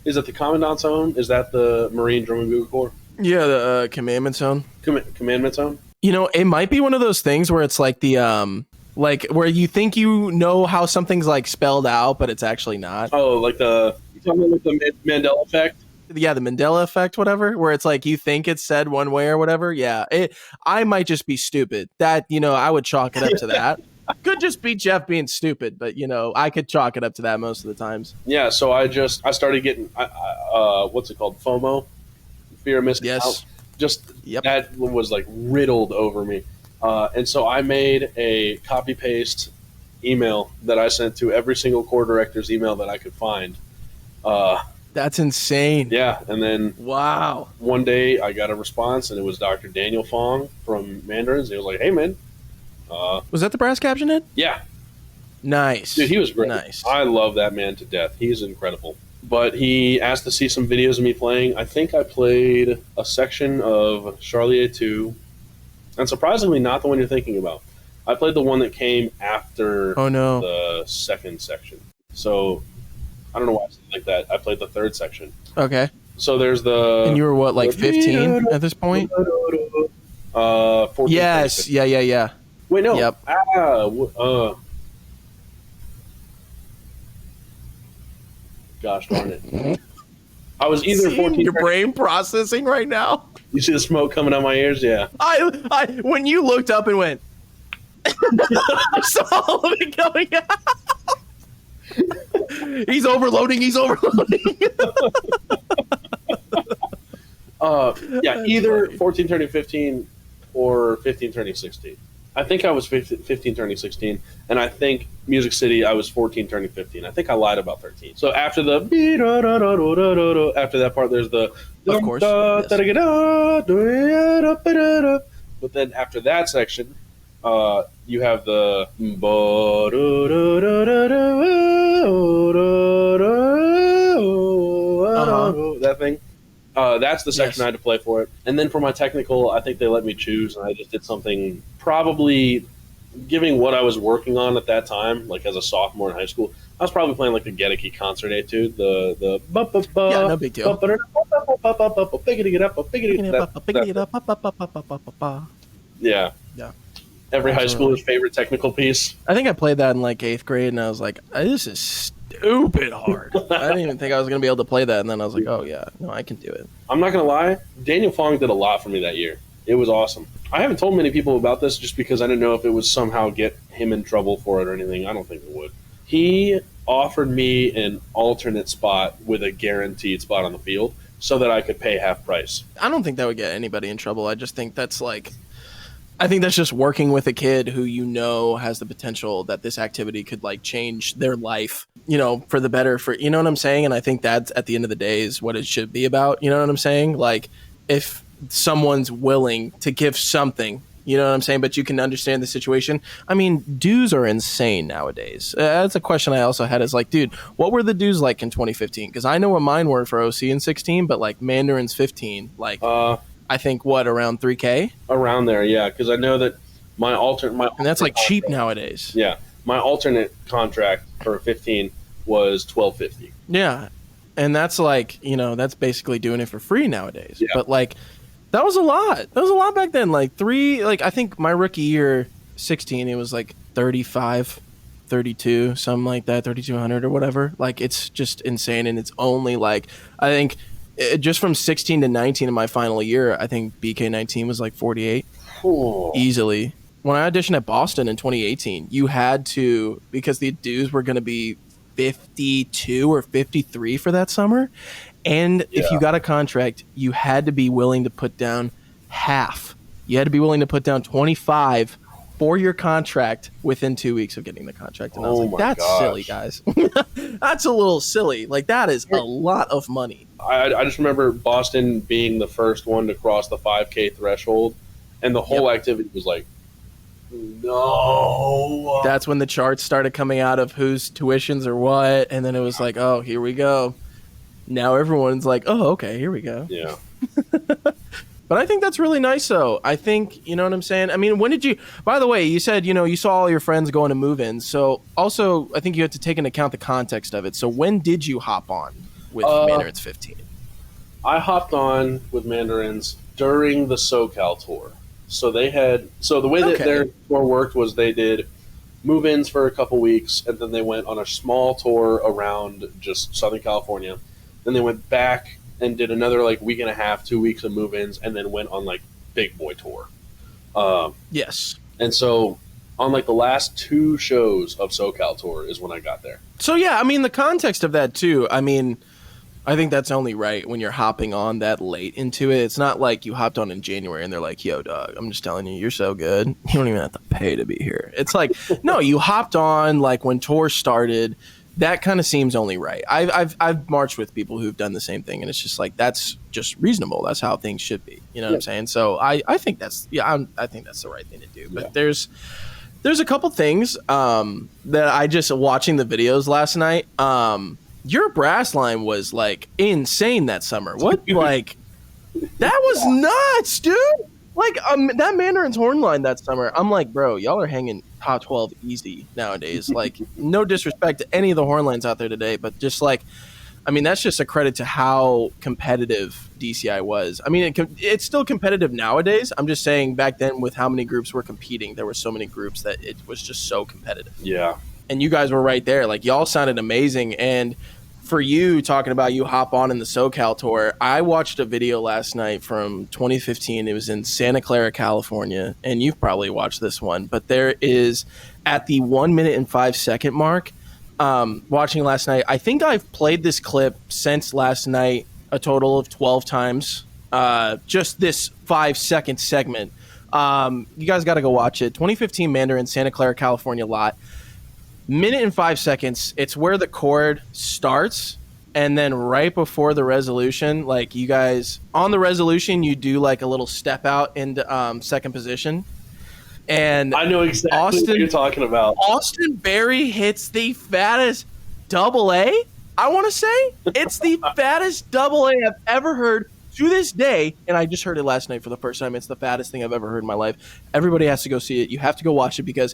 Is that the Commandant Zone? Is that the Marine Drum and Bugle Corps? Yeah, the Commandment Zone. Commandment Zone? You know, it might be one of those things where it's like the like where you think you know how something's like spelled out, but it's actually not. Oh, like you talking about the Mandela effect? Yeah, the Mandela effect, whatever, where it's like you think it's said one way or whatever. Yeah, I might just be stupid. That, you know, I would chalk it up to that. Could just be Jeff being stupid, but, you know, I could chalk it up to that most of the times. Yeah, so I started getting, what's it called, FOMO? Fear of missing out. Just that was like riddled over me. And so I made a copy-paste email that I sent to every single corps director's email that I could find. That's insane. Yeah, and then wow, one day I got a response, and it was Dr. Daniel Fong from Mandarins. He was like, "Hey, man." Was that the brass caption head? Yeah. Nice. Dude, he was great. Nice. I love that man to death. He's incredible. But he asked to see some videos of me playing. I think I played a section of Charlier 2, and surprisingly not the one you're thinking about. I played the one that came after the second section. So I don't know why I said it like that. I played the third section. Okay. So there's the... And you were what, like 15 at this point? 14. Yes. 15. Yeah. Wait, no. Yep. Gosh darn it. I was either 14... Your brain processing right now? You see the smoke coming out my ears? Yeah. I when you looked up and went... I saw all of it coming out. He's overloading. Yeah, either 14 turning 15 or 15 turning 16. I think I was 15 turning 16, and I think Music City I was 14 turning 15. I think I lied about 13. So after after that part, there's the... Of course. Yes. But then after that section, you have the... That thing. That's the section I had to play for it. And then for my technical, I think they let me choose, and I just did something probably giving what I was working on at that time, like as a sophomore in high school. I was probably playing like the Gedeke Concert Etude, the yeah, no big deal. Yeah. Every high schooler's favorite technical piece. I think I played that in like 8th grade, and I was like, this is stupid hard. I didn't even think I was going to be able to play that, and then I was like, oh yeah, no, I can do it. I'm not going to lie, Daniel Fong did a lot for me that year. It was awesome. I haven't told many people about this just because I didn't know if it would somehow get him in trouble for it or anything. I don't think it would. He offered me an alternate spot with a guaranteed spot on the field so that I could pay half price. I don't think that would get anybody in trouble. I just think that's like, I think that's just working with a kid who you know has the potential that this activity could like change their life, you know, for the better, for, you know what I'm saying? And I think that's at the end of the day is what it should be about. You know what I'm saying? Like if someone's willing to give something, you know what I'm saying? But you can understand the situation. I mean, dues are insane nowadays. That's a question I also had is like, dude, what were the dues like in 2015? Because I know what mine were for OC in 16, but like Mandarins 15, like I think what, around 3K? Around there, yeah. Because I know that my alternate, and that's like cheap nowadays. Yeah, my alternate contract for 15 was $12.50. Yeah, and that's like, you know, that's basically doing it for free nowadays. Yeah. But like, that was a lot. That was a lot back then. Like I think my rookie year, 16, it was like 35, 32, something like that, 3,200 or whatever. Like, it's just insane. And it's only like, I think just from 16 to 19 in my final year, I think BK 19 was like 48 easily. When I auditioned at Boston in 2018, you had to, because the dues were going to be 52 or 53 for that summer. And if you got a contract, you had to be willing to put down half. You had to be willing to put down 25 for your contract within 2 weeks of getting the contract. And I was like, that's silly, guys. That's a little silly. Like, that is a lot of money. I just remember Boston being the first one to cross the 5K threshold. And the whole activity was like, no. That's when the charts started coming out of whose tuitions or what. And then it was like, oh, here we go. Now everyone's like, oh, okay, here we go. Yeah. But I think that's really nice, though. I think, you know what I'm saying? I mean, when did you, by the way, you said, you know, you saw all your friends going to move-ins. So also, I think you had to take into account the context of it. So when did you hop on with Mandarins 15? I hopped on with Mandarins during the SoCal tour. So they had, so the way that their tour worked was they did move-ins for a couple weeks, and then they went on a small tour around just Southern California. Then they went back and did another like week and a half, 2 weeks of move-ins, and then went on like big boy tour. Yes. And so on like the last two shows of SoCal tour is when I got there. So yeah, I mean the context of that too. I mean, I think that's only right when you're hopping on that late into it. It's not like you hopped on in January and they're like, yo, dog, I'm just telling you, you're so good. You don't even have to pay to be here. It's like, no, you hopped on like when tour started. That kind of seems only right. I've marched with people who've done the same thing, and it's just like that's just reasonable. That's how things should be. You know what I'm saying? So I think that's I think that's the right thing to do. But there's a couple things that I just watching the videos last night. Your brass line was like insane that summer. What like that was nuts, dude. Like that Mandarin's horn line that summer. I'm like, bro, y'all are hanging top 12 easy nowadays. Like, no disrespect to any of the horn lines out there today, but just like, I mean, that's just a credit to how competitive DCI was. I mean, it's still competitive nowadays. I'm just saying back then with how many groups were competing, there were so many groups that it was just so competitive. Yeah. And you guys were right there. Like, y'all sounded amazing. And for you talking about you hop on in the SoCal tour, I watched a video last night from 2015. It was in Santa Clara, California, and you've probably watched this one, but there is at the 1 minute and 5 second mark, watching last night, I think I've played this clip since last night a total of 12 times, just this 5 second segment. You guys got to go watch it. 2015 Mandarin, Santa Clara, California lot. Minute and 5 seconds. It's where the chord starts, and then right before the resolution, like you guys on the resolution, you do like a little step out into second position. And I know exactly what you're talking about. Austin Berry hits the fattest double A. I want to say it's the fattest double A I've ever heard to this day, and I just heard it last night for the first time. It's the fattest thing I've ever heard in my life. Everybody has to go see it. You have to go watch it because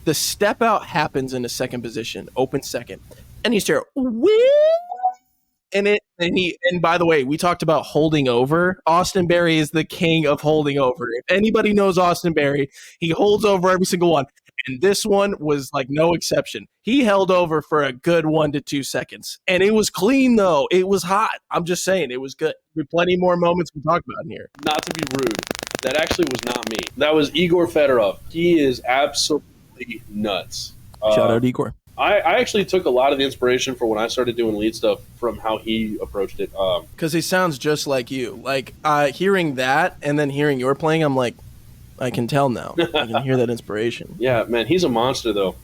the step out happens in the second position, open second, and he's there, and by the way, we talked about holding over. Austin Berry is the king of holding over. If anybody knows Austin Berry, he holds over every single one, and this one was like no exception. He held over for a good 1 to 2 seconds, and it was clean though. It was hot. I'm just saying, it was good. There's plenty more moments we talk about in here. Not to be rude, that actually was not me. That was Igor Fedorov. He is absolutely nuts. Shout out Igor. I actually took a lot of the inspiration for when I started doing lead stuff from how he approached it. Because he sounds just like you. Like, hearing that and then hearing your playing, I'm like, I can tell now. I can hear that inspiration. Yeah, man, he's a monster, though.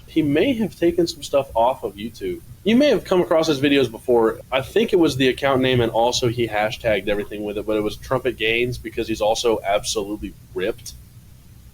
He may have taken some stuff off of YouTube. You may have come across his videos before. I think it was the account name, and also he hashtagged everything with it, but it was Trumpet Gains because he's also absolutely ripped.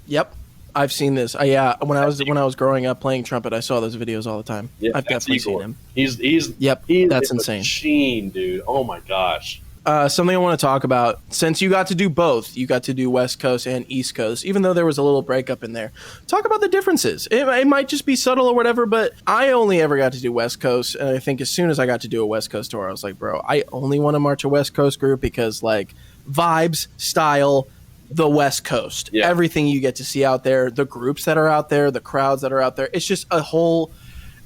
Yep. I've seen this. When I was growing up playing trumpet, I saw those videos all the time. Yeah, I've definitely seen him. He's that's insane. Machine, dude. Oh my gosh. Something I want to talk about, since you got to do both, you got to do West Coast and East Coast, even though there was a little breakup in there. Talk about the differences. It might just be subtle or whatever, but I only ever got to do West Coast, and I think as soon as I got to do a West Coast tour, I was like, bro, I only want to march a West Coast group because, like, vibes, style, the West Coast, everything you get to see out there, the groups that are out there, the crowds that are out there, it's just a whole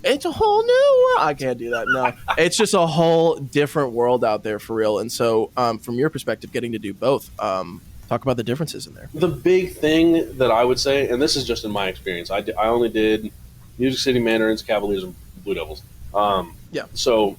new world. I can't do that. No, it's just a whole different world out there for real. And so from your perspective, getting to do both, talk about the differences in there. The big thing that I would say, and this is just in my experience, I only did Music City Mandarins, Cavaliers, and Blue Devils. So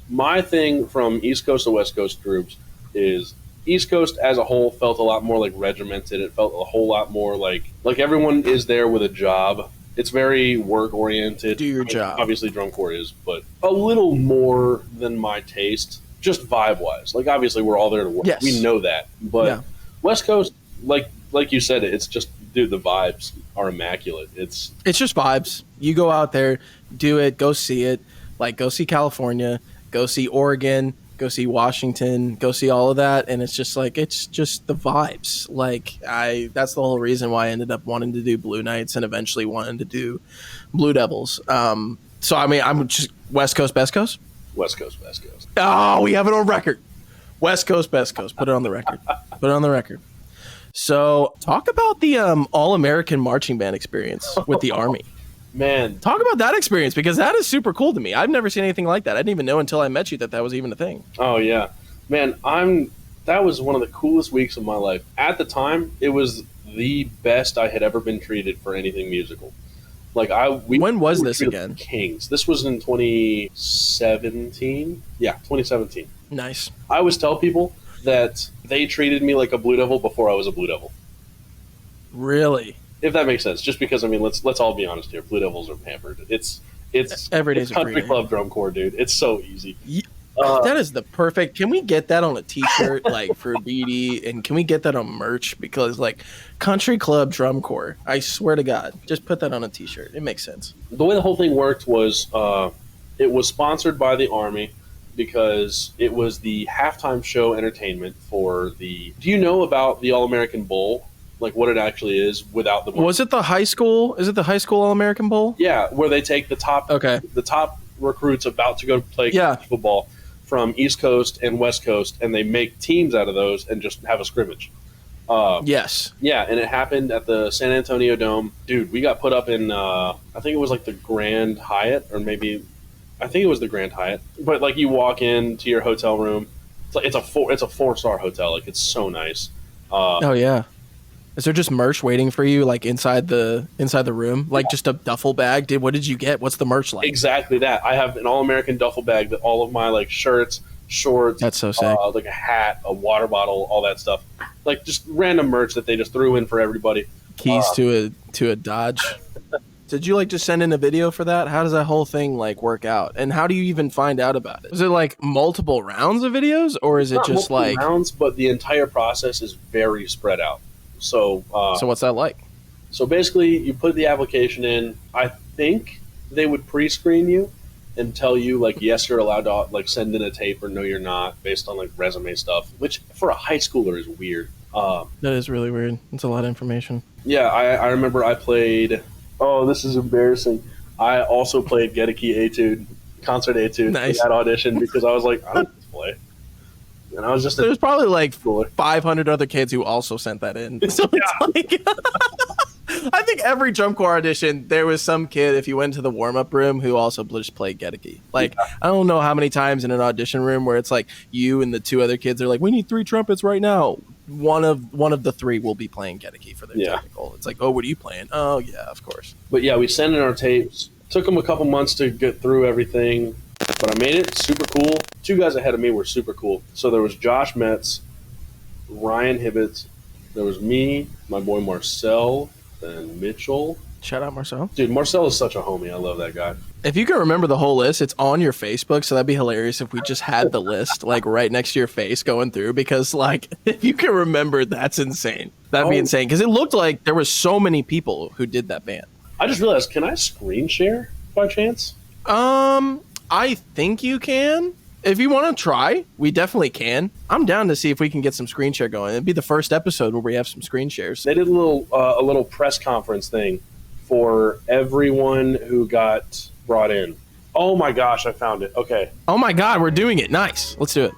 my thing from East Coast to West Coast groups is East Coast as a whole felt a lot more like regimented. It felt a whole lot more like everyone is there with a job. It's very work oriented. Do your job. Obviously, drum corps is, but a little more than my taste, just vibe wise. Like, obviously, we're all there to work. Yes. We know that. But West Coast, like you said, it's just, dude, the vibes are immaculate. It's just vibes. You go out there, do it, go see it. Like, go see California, go see Oregon, go see Washington, go see all of that, and it's just like, it's just the vibes. Like, that's the whole reason why I ended up wanting to do Blue Knights and eventually wanting to do Blue Devils. So I mean, I'm just West Coast, Best Coast. West Coast, Best Coast. Oh, we have it on record. West Coast, Best Coast. Put it on the record. Put it on the record. So talk about the All-American marching band experience with the Army. Man, talk about that experience, because that is super cool to me. I've never seen anything like that. I didn't even know until I met you that was even a thing. Oh yeah, man, that was one of the coolest weeks of my life. At the time, it was the best I had ever been treated for anything musical. Like when was this again? Kings. This was in 2017. Yeah, 2017. Nice. I always tell people that they treated me like a Blue Devil before I was a Blue Devil. Really? If that makes sense, just because, I mean, let's all be honest here. Blue Devils are pampered. It's every day's country club drum corps, dude. It's so easy. That is the perfect. Can we get that on a T-shirt, like for BD, and can we get that on merch? Because like country club drum corps, I swear to God, just put that on a T-shirt. It makes sense. The way the whole thing worked was it was sponsored by the Army because it was the halftime show entertainment for the. Do you know about the All-American Bowl? Like what it actually is without the. Was it the high school? Is it the high school All-American Bowl? Yeah, where they take the top recruits about to go play football from East Coast and West Coast, and they make teams out of those and just have a scrimmage. Yes. Yeah, and it happened at the San Antonio Dome. Dude, we got put up in, I think it was like the Grand Hyatt, or maybe, I think it was the Grand Hyatt. But like you walk into your hotel room, it's a 4-star hotel. Like it's so nice. Oh yeah. Is there just merch waiting for you, like inside the room, like just a duffel bag? What did you get? What's the merch like? Exactly that. I have an All-American duffel bag that all of my like shirts, shorts, that's so sick, like a hat, a water bottle, all that stuff, like just random merch that they just threw in for everybody. Keys to a Dodge. Did you like just send in a video for that? How does that whole thing like work out? And how do you even find out about it? Is it like multiple rounds of videos, or is it just like rounds? But the entire process is very spread out. So what's that like? So basically, you put the application in. I think they would pre-screen you and tell you like, yes, you're allowed to like send in a tape, or no, you're not, based on like resume stuff, which for a high schooler is weird. That is really weird. It's a lot of information. Yeah, I remember I played. Oh, this is embarrassing. I also played Gedeke Etude, Concert Etude for that audition because I was like, I don't know this play. And I was just there's probably like 500 other kids who also sent that in. So it's like, I think every drum corps audition, there was some kid, if you went to the warm-up room, who also just played Gedeke. Like, I don't know how many times in an audition room where it's like you and the two other kids are like, we need 3 trumpets right now. one of the three will be playing Gedeke for their technical. It's like, oh, what are you playing? Oh, yeah, of course. But yeah, we sent in our tapes. Took them a couple months to get through everything, but I made it super cool. 2 guys ahead of me were super cool. So there was Josh Metz, Ryan Hibbett, there was me, my boy Marcel, and Mitchell. Shout out Marcel. Dude, Marcel is such a homie. I love that guy. If you can remember the whole list, it's on your Facebook, so that'd be hilarious if we just had the list like right next to your face going through, because like if you can remember, that's insane. That'd be insane, because it looked like there was so many people who did that band. I just realized, can I screen share by chance? I think you can. If you want to try, we definitely can. I'm down to see if we can get some screen share going. It'd be the first episode where we have some screen shares. They did a little press conference thing for everyone who got brought in. Oh my gosh, I found it. Okay. Oh my God, we're doing it. Nice. Let's do it.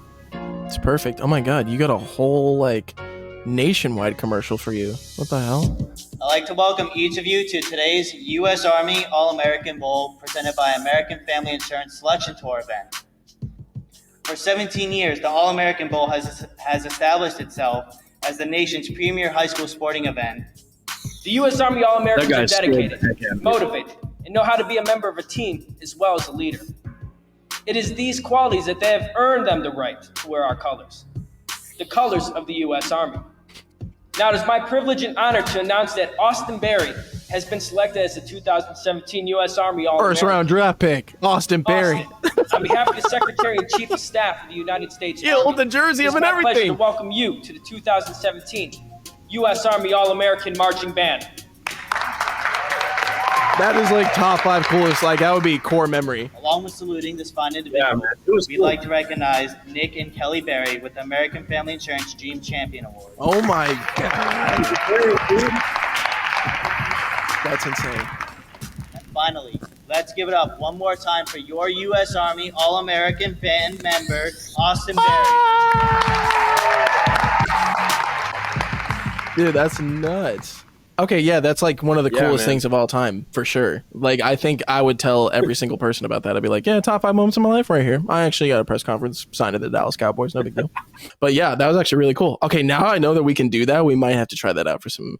It's perfect. Oh my God, you got a whole like nationwide commercial for you. What the hell? I'd like to welcome each of you to today's U.S. Army All-American Bowl presented by American Family Insurance Selection Tour event. For 17 years, the All-American Bowl has established itself as the nation's premier high school sporting event. The U.S. Army All-Americans are dedicated, motivated, and know how to be a member of a team as well as a leader. It is these qualities that they have earned them the right to wear our colors, the colors of the U.S. Army. Now, it is my privilege and honor to announce that Austin Berry has been selected as the 2017 U.S. Army All-American. First round draft pick, Austin Berry. On behalf of the Secretary and Chief of Staff of the United States Army, hold the jersey of and everything. It's my pleasure to welcome you to the 2017 U.S. Army All-American Marching Band. That is like top 5 coolest. Like that would be core memory. Along with saluting this fine individual, we'd like to recognize Nick and Kelly Berry with the American Family Insurance Dream Champion Award. Oh my God. That's insane. And finally, let's give it up one more time for your U.S. Army All-American Band member, Austin Berry. Dude, that's nuts. Okay, yeah, that's like one of the coolest things of all time, for sure. Like, I think I would tell every single person about that. I'd be like, yeah, top 5 moments of my life right here. I actually got a press conference signed to the Dallas Cowboys. No big deal. But yeah, that was actually really cool. Okay, now I know that we can do that. We might have to try that out for some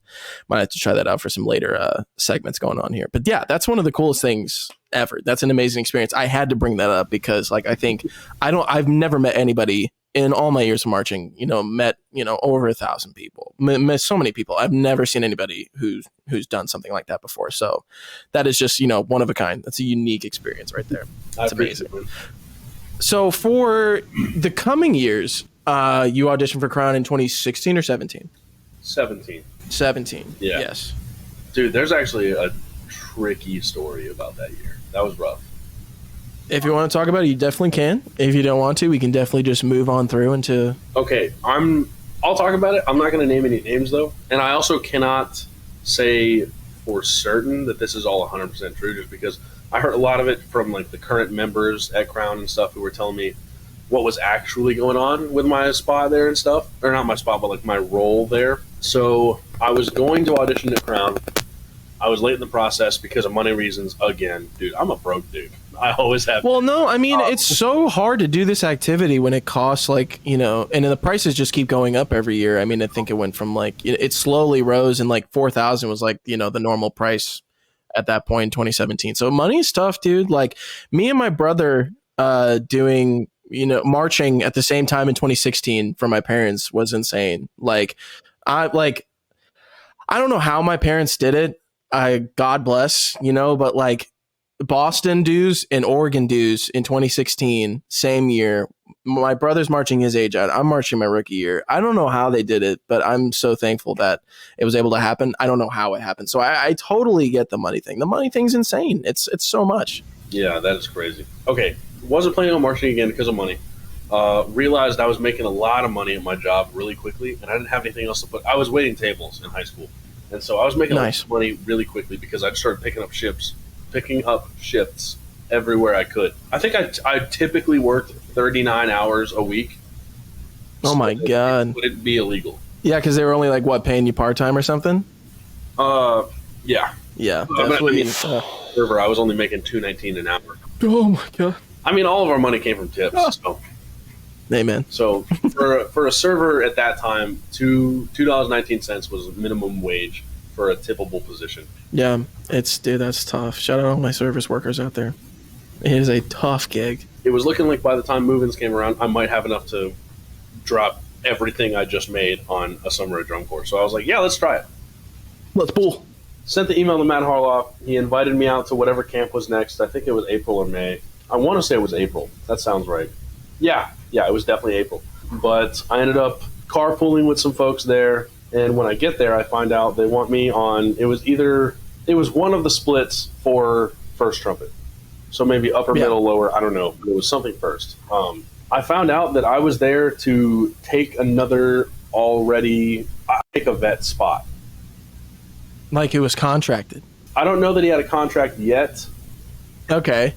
later segments going on here. But yeah, that's one of the coolest things ever. That's an amazing experience. I had to bring that up because like I think I've never met anybody in all my years of marching, met, over 1,000 people, met so many people. I've never seen anybody who's done something like that before. So that is just, one of a kind. That's a unique experience right there. That's amazing. So for the coming years, you auditioned for Crown in 2016 or 17? 17. 17. Yeah. Yes. Dude, there's actually a tricky story about that year. That was rough. If you want to talk about it, you definitely can. If you don't want to, we can definitely just move on through into... Okay, I'll talk about it. I'm not going to name any names, though. And I also cannot say for certain that this is all 100% true, just because I heard a lot of it from like the current members at Crown and stuff who were telling me what was actually going on with my spot there and stuff. Or not my spot, but like my role there. So I was going to audition at Crown. I was late in the process because of money reasons again. Dude, I'm a broke dude. I always have. Well, no, I mean, it's so hard to do this activity when it costs like, and then the prices just keep going up every year. I mean, I think it went from like, it slowly rose and like 4,000 was like, the normal price at that point in 2017. So money is tough, dude. Like me and my brother doing, marching at the same time in 2016 for my parents was insane. Like, I don't know how my parents did it. God bless, but like Boston dues and Oregon dues in 2016, same year. My brother's marching his age out. I'm marching my rookie year. I don't know how they did it, but I'm so thankful that it was able to happen. I don't know how it happened. So I totally get the money thing. The money thing's insane. It's so much. Yeah, that is crazy. Okay, wasn't planning on marching again because of money. Realized I was making a lot of money at my job really quickly, and I didn't have anything else to put. I was waiting tables in high school. And so I was making a lot of money really quickly because I just started picking up shifts everywhere I could. I think I typically worked 39 hours a week. Oh my God. Would it be illegal? Yeah, because they were only like, paying you part-time or something? Yeah. Yeah, definitely. I was only making $2.19 an hour. Oh my God. I mean, all of our money came from tips. So. Amen. So for a server at that time, $2.19 was minimum wage for a tippable position. Yeah, that's tough. Shout out all my service workers out there. It is a tough gig. It was looking like by the time move-ins came around, I might have enough to drop everything I just made on a summer drum corps. So I was like, yeah, let's try it. Let's pull. Sent the email to Matt Harloff. He invited me out to whatever camp was next. I think it was April or May. I want to say it was April. That sounds right. Yeah, it was definitely April. But I ended up carpooling with some folks there. And when I get there, I find out they want me on, it was one of the splits for first trumpet. So maybe upper, middle, lower, I don't know. But it was something first. I found out that I was there to take another take a vet spot. Like it was contracted. I don't know that he had a contract yet. Okay.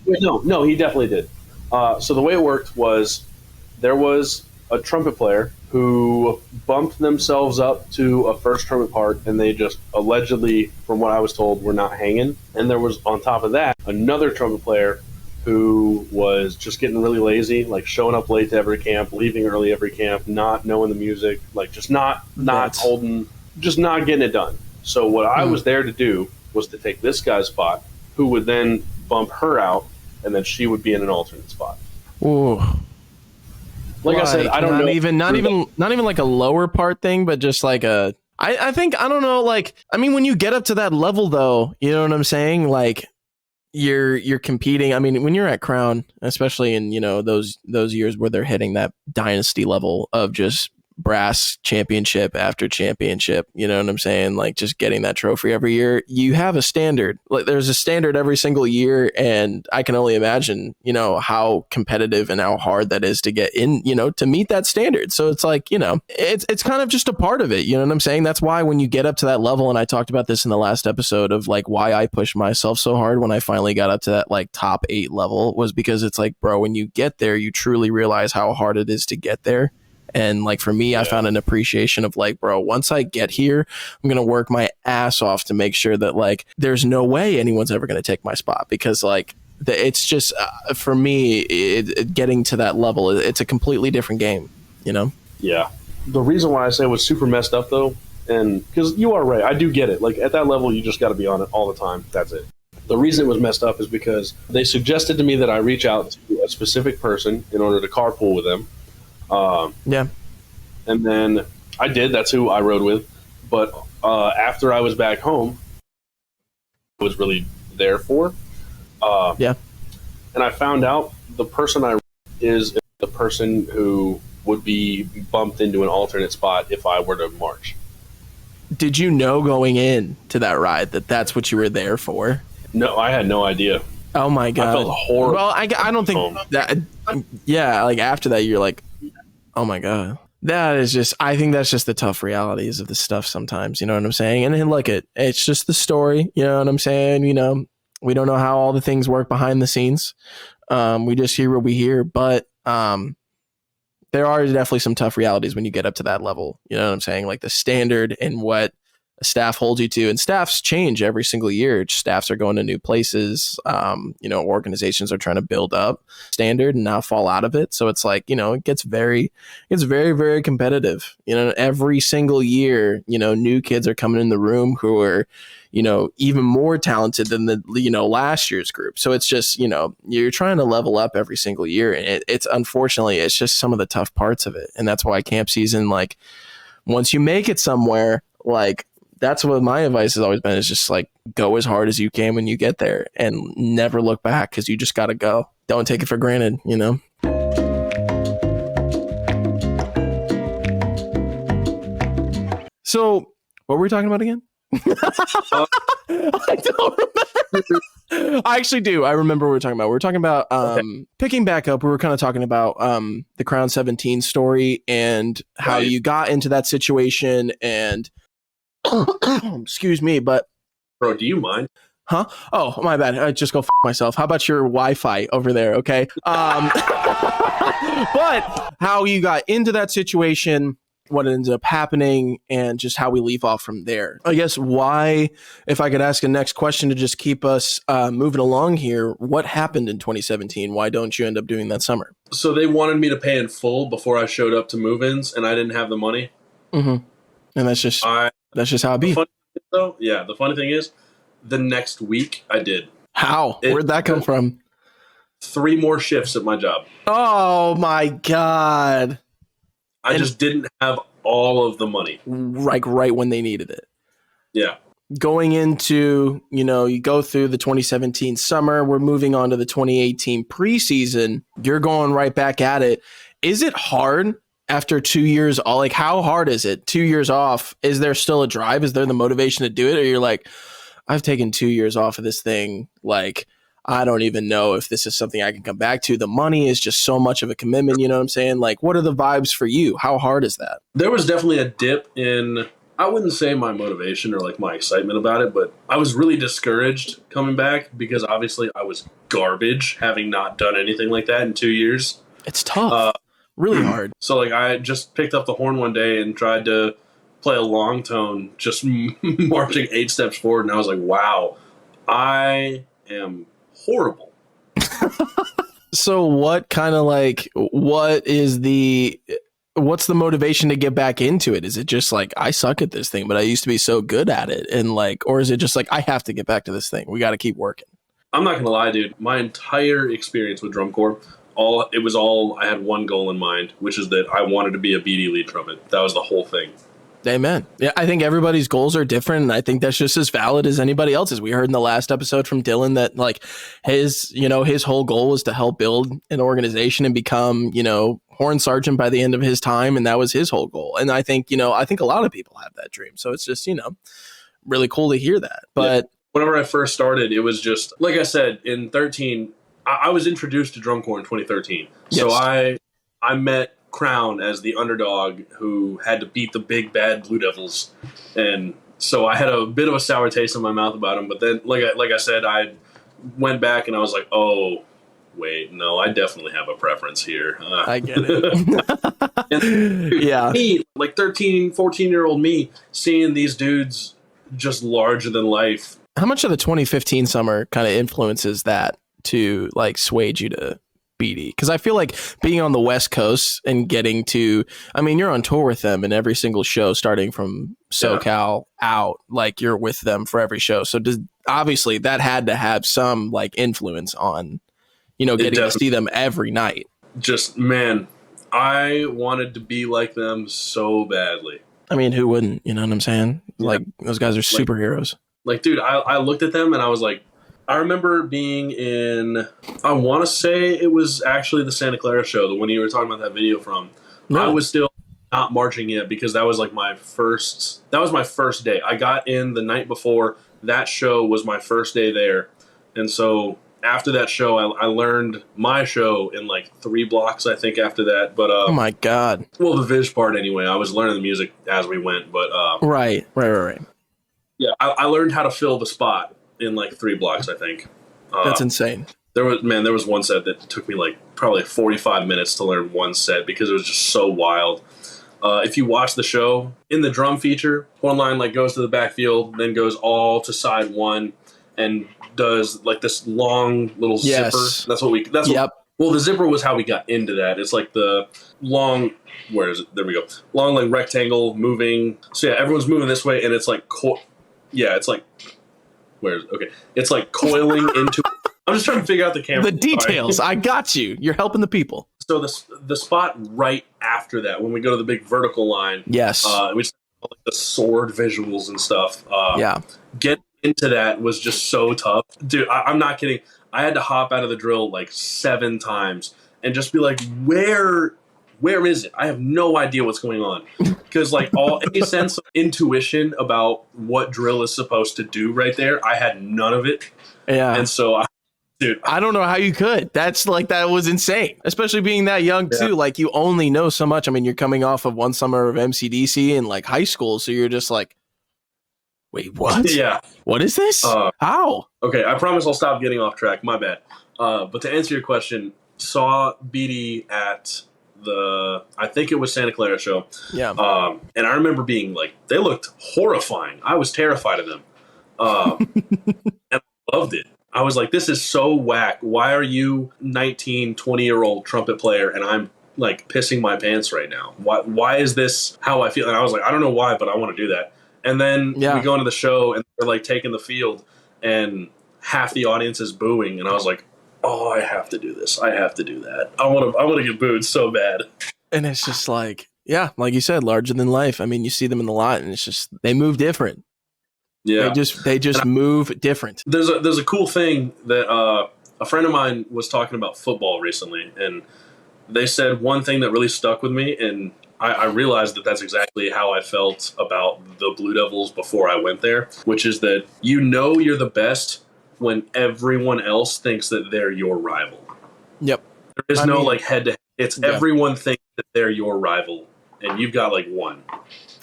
No, he definitely did. So the way it worked was there was a trumpet player who bumped themselves up to a first trumpet part, and they just allegedly, from what I was told, were not hanging. And there was, on top of that, another trumpet player who was just getting really lazy, like showing up late to every camp, leaving early every camp, not knowing the music, like just not holding, just not getting it done. So what I was there to do was to take this guy's spot, who would then bump her out, and then she would be in an alternate spot. Ooh. Like I said, I don't know. Not even like a lower part thing, but just like I think, I don't know, like, I mean, when you get up to that level though, you know what I'm saying? Like you're competing. I mean, when you're at Crown, especially in, you know, those years where they're hitting that dynasty level of just brass championship after championship, you know what I'm saying? Like just getting that trophy every year, you have a standard. Like there's a standard every single year, and I can only imagine, you know, how competitive and how hard that is to get in, you know, to meet that standard. So it's like, you know, it's kind of just a part of it, you know what I'm saying? That's why when you get up to that level, and I talked about this in the last episode of like why I pushed myself so hard when I finally got up to that like top 8 level, was because it's like, bro, when you get there, you truly realize how hard it is to get there. And like for me, I found an appreciation of like, bro, once I get here, I'm going to work my ass off to make sure that like there's no way anyone's ever going to take my spot, because like it's just for me, getting to that level, it's a completely different game, you know? Yeah. The reason why I say it was super messed up though, and because you are right, I do get it. Like at that level, you just got to be on it all the time. That's it. The reason it was messed up is because they suggested to me that I reach out to a specific person in order to carpool with them. And then I did. That's who I rode with. But after I was back home, I was really there for. And I found out the person I is the person who would be bumped into an alternate spot if I were to march. Did you know going in to that ride that that's what you were there for? No, I had no idea. Oh my God. I felt horrible. Well, I don't think that. Yeah, like after that, you're like, oh my God. That is just, I think that's just the tough realities of the stuff sometimes, you know what I'm saying? And then look, it's just the story, you know what I'm saying? You know, we don't know how all the things work behind the scenes. We just hear what we hear, but there are definitely some tough realities when you get up to that level, you know what I'm saying? Like the standard and what a staff holds you to, and staffs change every single year. Staffs are going to new places. You know, organizations are trying to build up standard and now fall out of it. So it's like, you know, it gets very, very competitive. You know, every single year, you know, new kids are coming in the room who are, you know, even more talented than the, you know, last year's group. So it's just, you know, you're trying to level up every single year. And it's unfortunately, it's just some of the tough parts of it. And that's why camp season, like once you make it somewhere, like, that's what my advice has always been, is just like go as hard as you can when you get there and never look back, because you just got to go. Don't take it for granted, you know? So what were we talking about again? I don't remember. I actually do. I remember what we were talking about. We were talking about picking back up. We were kind of talking about the Crown 17 story and how you got into that situation, and excuse me, but bro, do you mind? Huh? Oh, my bad. I just go myself. How about your Wi-Fi over there? Okay. But how you got into that situation what ends up happening, and just how we leave off from there. I guess why, if I could ask a next question to just keep us moving along here, what happened in 2017? Why don't you end up doing that summer? So they wanted me to pay in full before I showed up to move-ins, and I didn't have the money. Mm-hmm. And that's just how it be. The funny thing is, the next week I did. How? Where'd that come from? 3 more shifts at my job. Oh my God. I just didn't have all of the money. Like right when they needed it. Yeah. Going into, you go through the 2017 summer, we're moving on to the 2018 preseason. You're going right back at it. Is it hard after 2 years? Like, how hard is it? 2 years off. Is there still a drive? Is there the motivation to do it? Or you're like, I've taken 2 years off of this thing. Like, I don't even know if this is something I can come back to. The money is just so much of a commitment. You know what I'm saying? Like, what are the vibes for you? How hard is that? There was definitely a dip in, I wouldn't say my motivation or like my excitement about it, but I was really discouraged coming back because obviously I was garbage having not done anything like that in 2 years. It's tough. Really hard. So like I just picked up the horn one day and tried to play a long tone, just marching 8 steps forward. And I was like, wow, I am horrible. So what kind of like, what's the motivation to get back into it? Is it just like, I suck at this thing, but I used to be so good at it? And like, or is it just like, I have to get back to this thing. We got to keep working. I'm not going to lie, dude. My entire experience with drum corps, I had one goal in mind, which is that I wanted to be a BD lead trumpet. That was the whole thing. Amen. Yeah, I think everybody's goals are different, and I think that's just as valid as anybody else's. We heard in the last episode from Dylan that like his whole goal was to help build an organization and become, horn sergeant by the end of his time, and that was his whole goal. And I think, a lot of people have that dream. So it's just, really cool to hear that. But yeah. Whenever I first started, it was just, like I said, in 13, I was introduced to drum corps in 2013. Yes. So I met Crown as the underdog who had to beat the big bad Blue Devils, and so I had a bit of a sour taste in my mouth about him. But then, like I said, I went back and I was like, oh, wait, no, I definitely have a preference here. I get it. And yeah, me, like 13, 14-year-old me, seeing these dudes just larger than life. How much of the 2015 summer kind of influences that to like swayed you to BD? Because I feel like being on the West Coast and getting to, you're on tour with them in every single show, starting from SoCal out, like you're with them for every show. So obviously that had to have some like influence on, getting to see them every night. Just, man, I wanted to be like them so badly. Who wouldn't? You know what I'm saying? Yeah. Like those guys are superheroes. Like, dude, I looked at them and I was like, I remember being in, I want to say it was actually the Santa Clara show, the one you were talking about that video from. No. I was still not marching yet because that was like my first day. I got in the night before. That show was my first day there. And so after that show, I learned my show in like 3 blocks, I think, after that. But oh my God. Well, the Viz part anyway. I was learning the music as we went. But Right. Yeah, I learned how to fill the spot in like 3 blocks, I think. That's insane. There was one set that took me like probably 45 minutes to learn one set because it was just so wild. If you watch the show, in the drum feature, horn line like goes to the backfield, then goes all to side 1 and does like this long little zipper. Well, the zipper was how we got into that. It's like the long, where is it? There we go. Long like rectangle moving. So yeah, everyone's moving this way and it's like, it's like, it's like coiling into. I'm just trying to figure out the camera. The details. Right? I got you. You're helping the people. So the spot right after that, when we go to the big vertical line. Yes. Which like the sword visuals and stuff. Getting into that was just so tough, dude. I'm not kidding. I had to hop out of the drill like 7 times and just be like, where is it? I have no idea what's going on. Because like any sense of intuition about what drill is supposed to do right there, I had none of it. Yeah. And so I don't know how you could. That's like, that was insane. Especially being that young too. Like you only know so much. You're coming off of one summer of MCDC in like high school. So you're just like, wait, what? Yeah. What is this? How? Okay. I promise I'll stop getting off track. My bad. But to answer your question, saw BD at I think it was Santa Clara show. Yeah. And I remember being like, they looked horrifying. I was terrified of them. And I loved it. I was like, this is so whack. Why are you 19, 20-year-old trumpet player and I'm like pissing my pants right now? Why is this how I feel? And I was like, I don't know why, but I want to do that. And then we go into the show and they're like taking the field and half the audience is booing. And I was like, oh, I have to do this. I have to do that. I want to get booed so bad. And it's just like, yeah, like you said, larger than life. I mean, you see them in the lot and it's just, they move different. Yeah. They just move different. There's a cool thing that a friend of mine was talking about football recently, and they said one thing that really stuck with me, and I realized that that's exactly how I felt about the Blue Devils before I went there, which is that you're the best when everyone else thinks that they're your rival. Yep. There is no like head-to-head. It's everyone thinks that they're your rival, and you've got like one.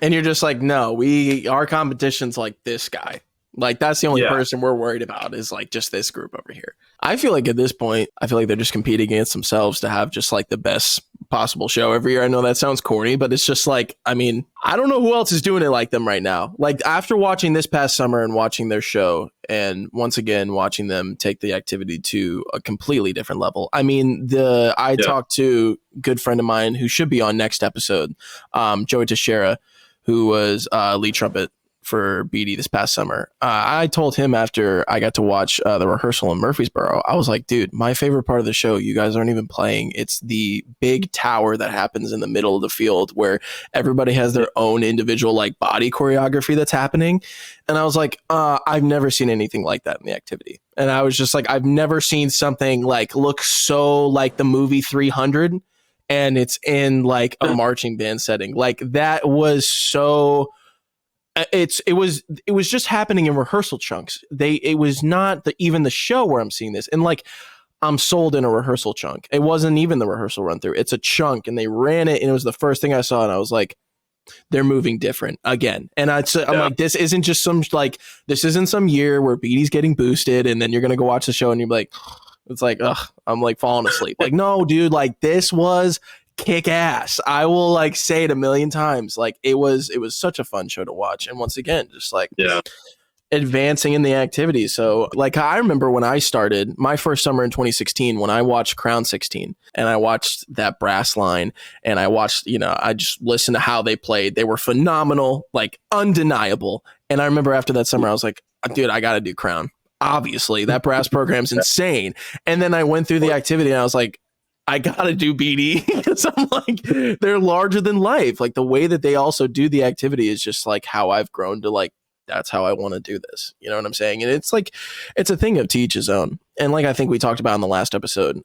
And you're just like, no, our competition's like this guy. Like, that's the only person we're worried about is like just this group over here. I feel like at this point, they're just competing against themselves to have just like the best possible show every year. I know that sounds corny, but it's just like, I mean, I don't know who else is doing it like them right now. Like, after watching this past summer and watching their show, and once again, watching them take the activity to a completely different level. I mean, I talked to a good friend of mine who should be on next episode, Joey Teixeira, who was lead trumpet for BD this past summer. I told him after I got to watch the rehearsal in Murfreesboro, I was like, dude, my favorite part of the show, you guys aren't even playing. It's the big tower that happens in the middle of the field where everybody has their own individual like body choreography that's happening. And I was like, I've never seen anything like that in the activity. And I was just like, I've never seen something like look so like the movie 300 and it's in like a marching band setting. Like, that was so... It was just happening in rehearsal chunks. It was not even the show where I'm seeing this. And like, I'm sold in a rehearsal chunk. It wasn't even the rehearsal run through. It's a chunk, and they ran it, and it was the first thing I saw, and I was like, they're moving different again. And I'm like, this isn't some year where BD's getting boosted, and then you're gonna go watch the show, and you're like, it's like, ugh, I'm like falling asleep. Like, no, dude, like this was kick ass. I will like say it a million times. Like, it was such a fun show to watch. And once again, just like advancing in the activity. So like, I remember when I started my first summer in 2016, when I watched Crown 16 and I watched that brass line and I watched, I just listened to how they played. They were phenomenal, like undeniable. And I remember after that summer, I was like, dude, I got to do Crown. Obviously that brass program's insane. And then I went through the activity and I was like, I gotta do BD because I'm like, they're larger than life. Like, the way that they also do the activity is just like how I've grown to like, that's how I want to do this. You know what I'm saying? And it's like, it's a thing of to each his own. And like, I think we talked about in the last episode,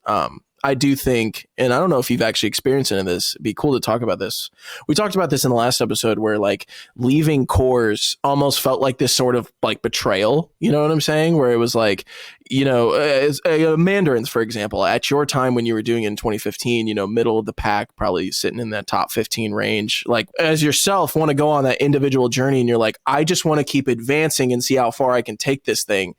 I do think, and I don't know if you've actually experienced any of this, it'd be cool to talk about this. We talked about this in the last episode where like leaving corps almost felt like this sort of like betrayal. You know what I'm saying? Where it was like, Mandarins, for example, at your time when you were doing it in 2015, middle of the pack, probably sitting in that top 15 range, like as yourself want to go on that individual journey and you're like, I just want to keep advancing and see how far I can take this thing.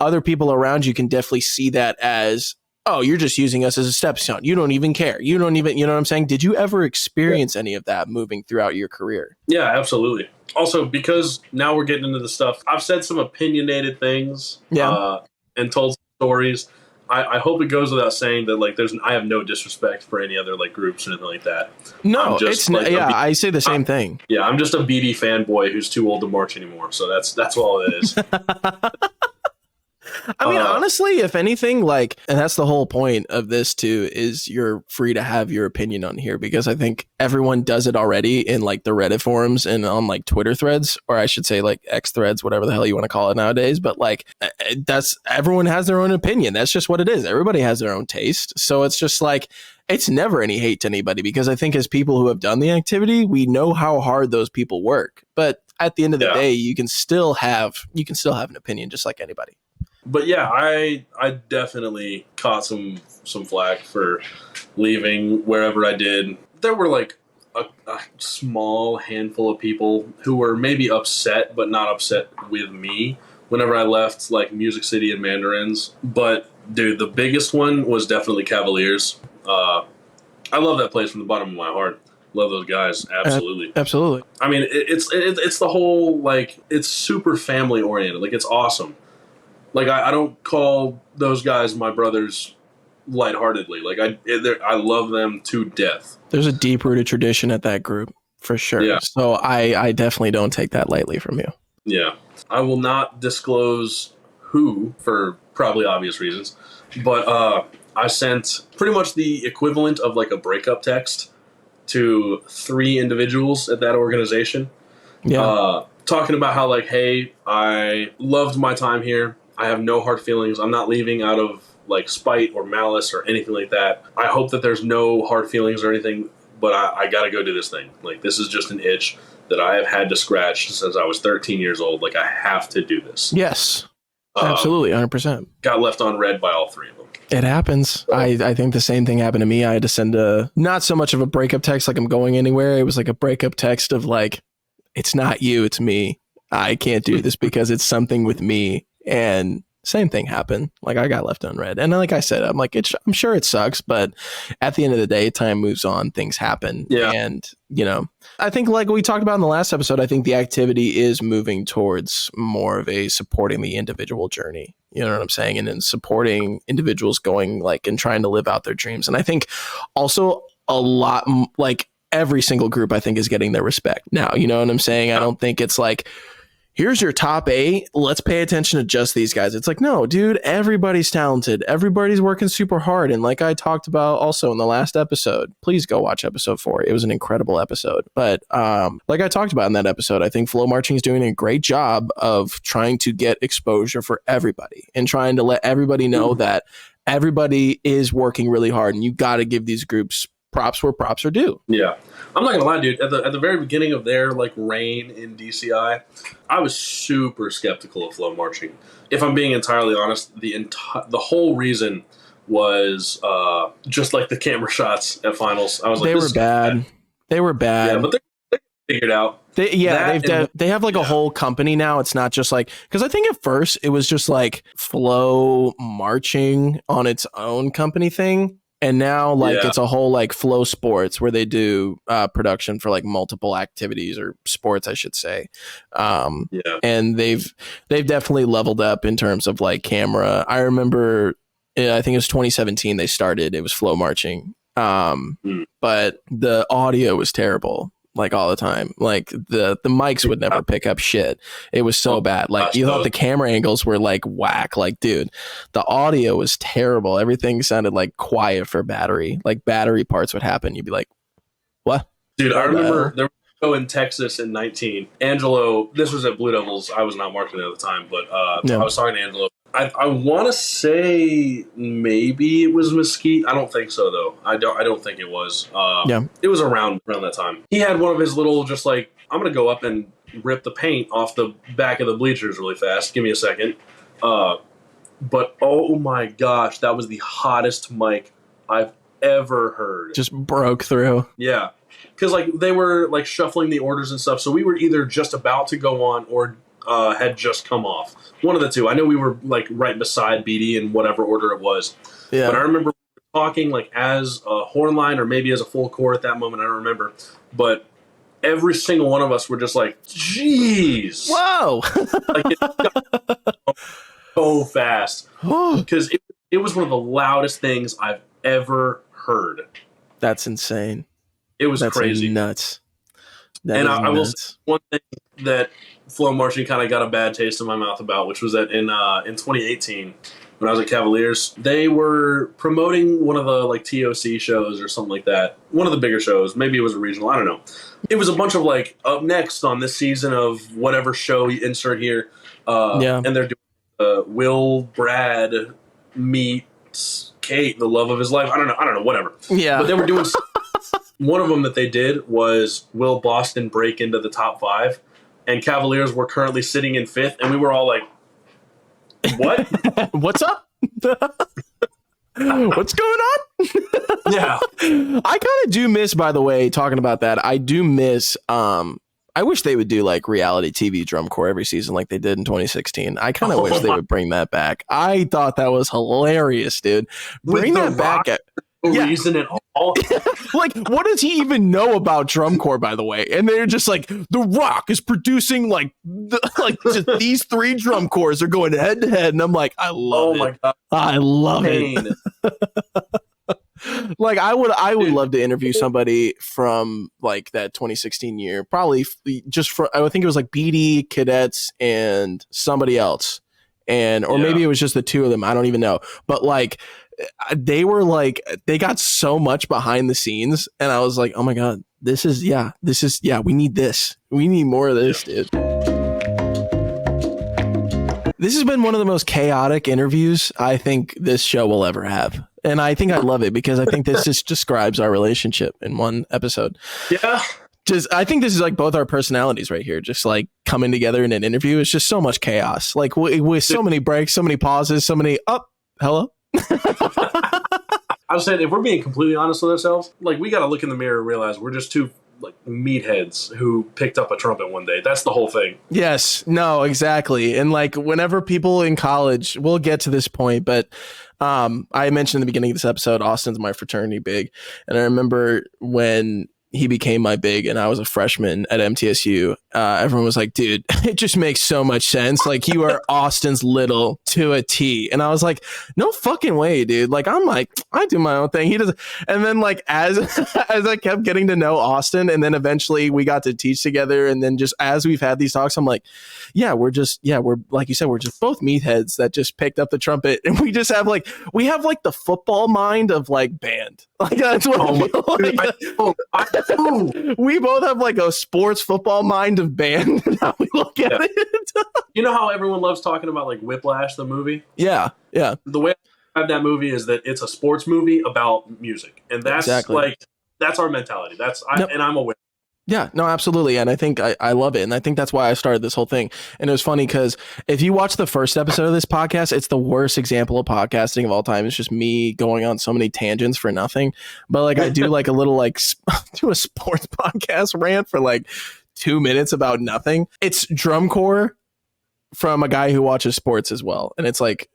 Other people around you can definitely see that as, oh, you're just using us as a stepping stone. You don't even care. You don't even, you know what I'm saying? Did you ever experience any of that moving throughout your career? Yeah, absolutely. Also, because now we're getting into the stuff, I've said some opinionated things and told stories. I hope it goes without saying that like I have no disrespect for any other like groups or anything like that. No, I say the same thing. Yeah, I'm just a BD fanboy who's too old to march anymore. So that's all it is. I mean, honestly, if anything, like, and that's the whole point of this too, is you're free to have your opinion on here, because I think everyone does it already in like the Reddit forums and on like Twitter threads, or I should say like X threads, whatever the hell you want to call it nowadays. But like, everyone has their own opinion. That's just what it is. Everybody has their own taste. So it's just like, it's never any hate to anybody, because I think as people who have done the activity, we know how hard those people work. But at the end of the day, you can still have an opinion just like anybody. But yeah, I definitely caught some flack for leaving wherever I did. There were like a small handful of people who were maybe upset, but not upset with me whenever I left like Music City and Mandarins. But dude, the biggest one was definitely Cavaliers. I love that place from the bottom of my heart. Love those guys, absolutely. Absolutely. I mean, it's the whole, like, it's super family oriented. Like, it's awesome. Like, I don't call those guys my brothers lightheartedly. Like, I love them to death. There's a deep rooted tradition at that group for sure. Yeah. So I definitely don't take that lightly from you. Yeah. I will not disclose who for probably obvious reasons, but I sent pretty much the equivalent of like a breakup text to 3 individuals at that organization. Yeah. Talking about how, like, hey, I loved my time here. I have no hard feelings. I'm not leaving out of like spite or malice or anything like that. I hope that there's no hard feelings or anything, but I got to go do this thing. Like, this is just an itch that I have had to scratch since I was 13 years old. Like, I have to do this. Yes. Absolutely. 100%. Got left on red by all 3 of them. It happens. I think the same thing happened to me. I had to send not so much of a breakup text like I'm going anywhere. It was like a breakup text of like, it's not you, it's me. I can't do this because it's something with me. And same thing happened. Like, I got left unread. And like I said, I'm like, I'm sure it sucks, but at the end of the day, time moves on, things happen. Yeah. And, you know, I think like we talked about in the last episode, I think the activity is moving towards more of a supporting the individual journey. You know what I'm saying? And then supporting individuals going like and trying to live out their dreams. And I think also a lot, like every single group I think is getting their respect now. You know what I'm saying? I don't think it's like, here's your top 8. Let's pay attention to just these guys. It's like, no, dude, everybody's talented. Everybody's working super hard. And like I talked about also in the last episode, please go watch episode 4. It was an incredible episode. But like I talked about in that episode, I think Flow Marching is doing a great job of trying to get exposure for everybody and trying to let everybody know that everybody is working really hard. And you got to give these groups props where props are due. Yeah. I'm not gonna lie, dude. At the very beginning of their like reign in DCI, I was super skeptical of Flow Marching. If I'm being entirely honest, the whole reason was just like the camera shots at finals. I was like, they were bad. They were bad. Yeah, but they figured out. They have like a whole company now. It's not just like, because I think at first it was just like Flow Marching on its own company thing. And now, like, it's a whole, like, Flow Sports where they do production for, like, multiple activities or sports, I should say. And they've definitely leveled up in terms of, like, camera. I remember, I think it was 2017 they started. It was Flow Marching. But the audio was terrible, like, all the time. Like, the mics would never pick up shit. It was so bad. Like, you thought the camera angles were, like, whack. Like, dude, the audio was terrible. Everything sounded, like, quiet for battery. Like, battery parts would happen. You'd be like, what? Dude, I remember there was a show in Texas in 19. Angelo, this was at Blue Devils. I was not marketing at the time, but I was talking to Angelo. I want to say maybe it was Mesquite. I don't think so, though. I don't think it was. It was around that time. He had one of his little, just like, I'm going to go up and rip the paint off the back of the bleachers really fast. Give me a second. But oh my gosh, that was the hottest mic I've ever heard. Just broke through. Yeah. Because like they were like shuffling the orders and stuff. So we were either just about to go on or had just come off. One of the two. I know we were like right beside BD in whatever order it was. Yeah. But I remember talking like as a horn line or maybe as a full core at that moment. I don't remember. But every single one of us were just like, jeez. Whoa. Like it got so fast. Because it was one of the loudest things I've ever heard. That's insane. It was crazy. Nuts. I will say one thing that Flow Marching kind of got a bad taste in my mouth about, which was that in 2018, when I was at Cavaliers, they were promoting one of the like TOC shows or something like that. One of the bigger shows. Maybe it was a regional. I don't know. It was a bunch of like up next on this season of whatever show you insert here. And they're doing Will Brad meets Kate, the love of his life. I don't know. Whatever. Yeah. But they were doing. One of them that they did was Will Boston break into the top 5, and Cavaliers were currently sitting in 5th, and we were all like, what? What's up? What's going on? Yeah. I kind of do miss, by the way, talking about that, I do miss, I wish they would do like reality TV drum corps every season like they did in 2016. I kind of wish they would bring that back. I thought that was hilarious, dude. Bring that back. reason at all. Like, what does he even know about drum corps, by the way? And they're just like, The Rock is producing just these 3 drum corps are going head to head, and I'm like, I love it. Oh my god, I love it. Like, I would love to interview somebody from like that 2016 year, probably just for, I think it was like BD, Cadets, and somebody else, or maybe it was just the 2 of them. I don't even know, but like, they were like, they got so much behind the scenes, and I was like, oh my god, this is we need this. We need more of this, dude. This has been one of the most chaotic interviews I think this show will ever have. And I think I love it because I think this just describes our relationship in one episode. Yeah. I think this is like both our personalities right here, just like coming together in an interview. It's just so much chaos. Like with so many breaks, so many pauses, so many, hello. I was saying, if we're being completely honest with ourselves, like, we got to look in the mirror and realize we're just 2 like meatheads who picked up a trumpet one day. That's the whole thing. Yes, no, exactly. And like, whenever people in college, we'll get to this point, but I mentioned in the beginning of this episode, Austin's my fraternity big. And I remember when he became my big and I was a freshman at MTSU, everyone was like, dude, it just makes so much sense. Like, you are Austin's little to a T. And I was like, no fucking way, dude. Like, I'm like, I do my own thing. He does. And then like, as I kept getting to know Austin, and then eventually we got to teach together. And then just as we've had these talks, I'm like, we're like you said, we're just both meatheads that just picked up the trumpet, and we just have like, the football mind of like band. Like, that's what I feel like. We both have like a sports football mind of band. How we look at it. You know how everyone loves talking about like Whiplash, the movie? Yeah. The way I have that movie is that it's a sports movie about music, and that's that's our mentality. And I'm aware. Yeah, no, absolutely. And I think I love it. And I think that's why I started this whole thing. And it was funny because if you watch the first episode of this podcast, it's the worst example of podcasting of all time. It's just me going on so many tangents for nothing. But like, I do like a little do a sports podcast rant for like 2 minutes about nothing. It's drum corps from a guy who watches sports as well. And it's like,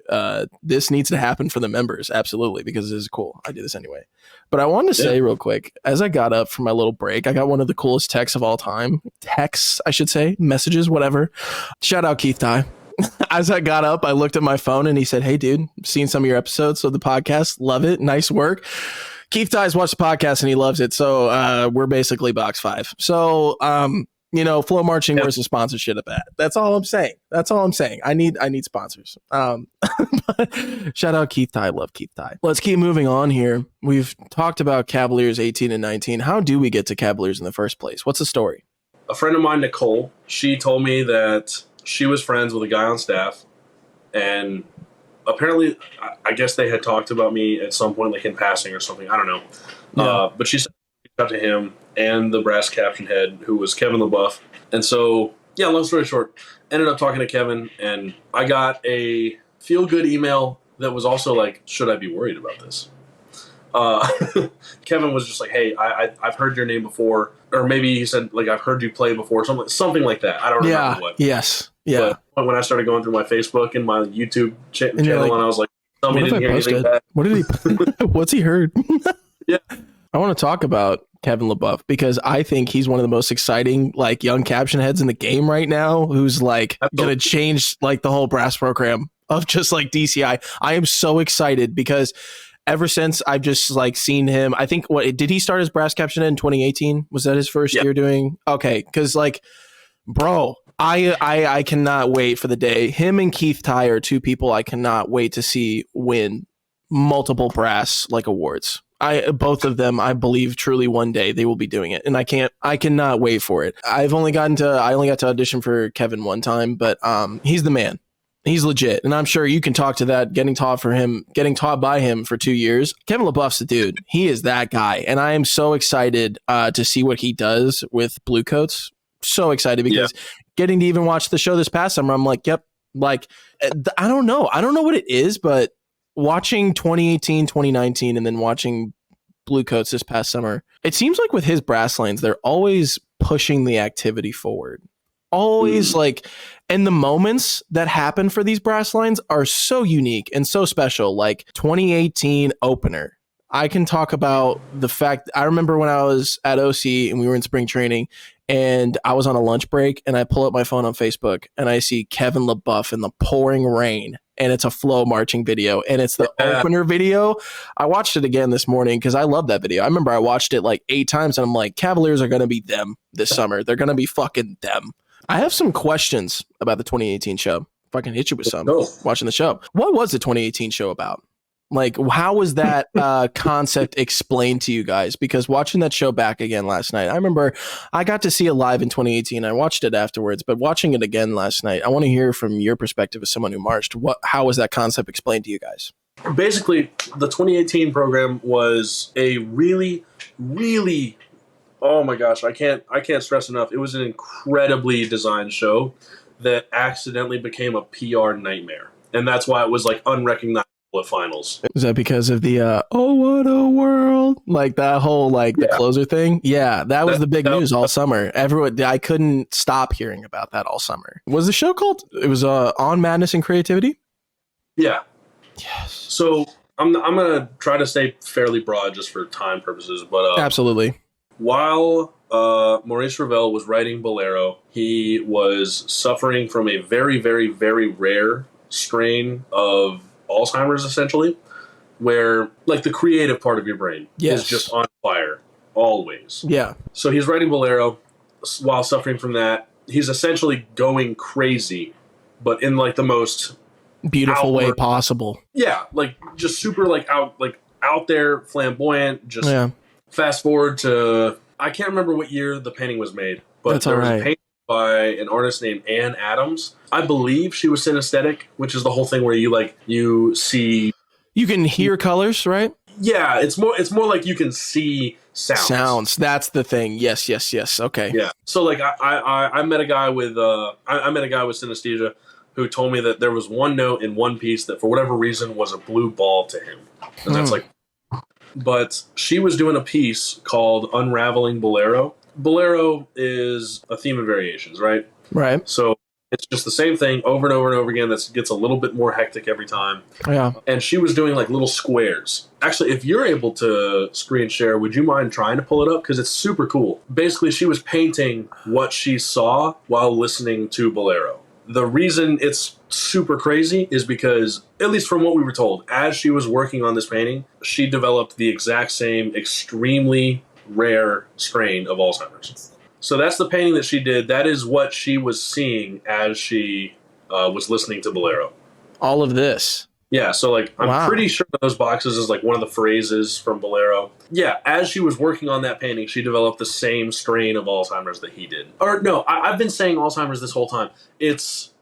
this needs to happen for the members. Absolutely. Because this is cool. I do this anyway. But I wanted to say real quick, as I got up from my little break, I got one of the coolest texts of all time. Texts, I should say. Messages, whatever. Shout out Keith Ty. As I got up, I looked at my phone and he said, hey, dude, seen some of your episodes of the podcast. Love it. Nice work. Keith Ty's watched the podcast and he loves it. So we're basically box 5. So, flow marching, where's the sponsorship at? That's all I'm saying. I need sponsors. Shout out Keith Ty. Love Keith Ty. Let's keep moving on here. We've talked about Cavaliers 18 and 19. How do we get to Cavaliers in the first place? What's the story? A friend of mine, Nicole, she told me that she was friends with a guy on staff, and apparently, I guess they had talked about me at some point, like in passing or something. I don't know. Yeah. But she said up to him and the brass caption head, who was Kevin LaBeouf. And so, long story short, ended up talking to Kevin, and I got a feel-good email that was also like, should I be worried about this? Kevin was just like, hey, I've heard your name before. Or maybe he said, like, I've heard you play before. Something like that. I don't remember what. Yes. Yeah. But when I started going through my Facebook and my YouTube channel, and I was like, somebody didn't hear anything back. What did he? What's he heard? Yeah. I want to talk about Kevin LaBeouf because I think he's one of the most exciting like young caption heads in the game right now, who's like going to change like the whole brass program of just like DCI. I am so excited because ever since I've just like seen him, I think did he start his brass caption head in 2018? Was that his first year doing? Okay. Cause like, bro, I cannot wait for the day. Him and Keith Ty are 2 people I cannot wait to see win multiple brass like awards. Both of them, I believe truly one day they will be doing it. And I cannot wait for it. I only got to audition for Kevin one time, but he's the man. He's legit. And I'm sure you can talk to that, getting taught by him for 2 years. Kevin LaBeouf's the dude. He is that guy. And I am so excited to see what he does with Bluecoats. So excited because getting to even watch the show this past summer, I'm like, yep. Like, I don't know what it is, but watching 2018, 2019, and then watching Bluecoats this past summer, it seems like with his brass lines, they're always pushing the activity forward. Always like, and the moments that happen for these brass lines are so unique and so special. Like 2018 opener, I can talk about the fact I remember when I was at OC and we were in spring training and I was on a lunch break and I pull up my phone on Facebook and I see Kevin LaBeouf in the pouring rain and it's a flow marching video and it's the opener video. I watched it again this morning because I love that video. I remember I watched it like 8 times and I'm like, Cavaliers are going to be them this summer. They're going to be fucking them. I have some questions about the 2018 show. If I can hit you with some watching the show. What was the 2018 show about? Like, how was that concept explained to you guys? Because watching that show back again last night, I remember I got to see it live in 2018. I watched it afterwards, but watching it again last night, I want to hear from your perspective as someone who marched. How was that concept explained to you guys? Basically, the 2018 program was a really, really, oh my gosh, I can't stress enough. It was an incredibly designed show that accidentally became a PR nightmare, and that's why it was like unrecognizable at finals. Is that because of the oh what a world, like that whole the closer thing? Yeah, that was the big news all summer. Everyone, I couldn't stop hearing about that all summer. Was the show called? It was On Madness and Creativity. Yeah. Yes. So I'm gonna try to stay fairly broad just for time purposes, but absolutely. While Maurice Ravel was writing Bolero, he was suffering from a very, very, very rare strain of Alzheimer's, essentially, where like the creative part of your brain is just on fire always. Yeah. So he's writing Bolero while suffering from that. He's essentially going crazy, but in like the most beautiful way possible. Yeah, like just super out there, flamboyant. Just fast forward to I can't remember what year the painting was made, but there was a painting by an artist named Anne Adams. I believe she was synesthetic, which is the whole thing where you see, you can hear colors, right? Yeah, it's more like you can see sounds. That's the thing. Yes. Okay. Yeah. So like I met a guy with synesthesia who told me that there was one note in one piece that for whatever reason was a blue ball to him, and that's like. But she was doing a piece called Unraveling Bolero. Bolero is a theme of variations, right? Right. So it's just the same thing over and over and over again that gets a little bit more hectic every time. Yeah. And she was doing like little squares. Actually, if you're able to screen share, would you mind trying to pull it up? Because it's super cool. Basically, she was painting what she saw while listening to Bolero. The reason it's super crazy is because, at least from what we were told, as she was working on this painting, she developed the exact same extremely rare strain of Alzheimer's. So that's the painting that she did. That is what she was seeing as she was listening to Bolero. All of this. Yeah, so like I'm pretty sure those boxes is like one of the phrases from Bolero. Yeah, as she was working on that painting, she developed the same strain of Alzheimer's that he did. Or no, I've been saying Alzheimer's this whole time. It's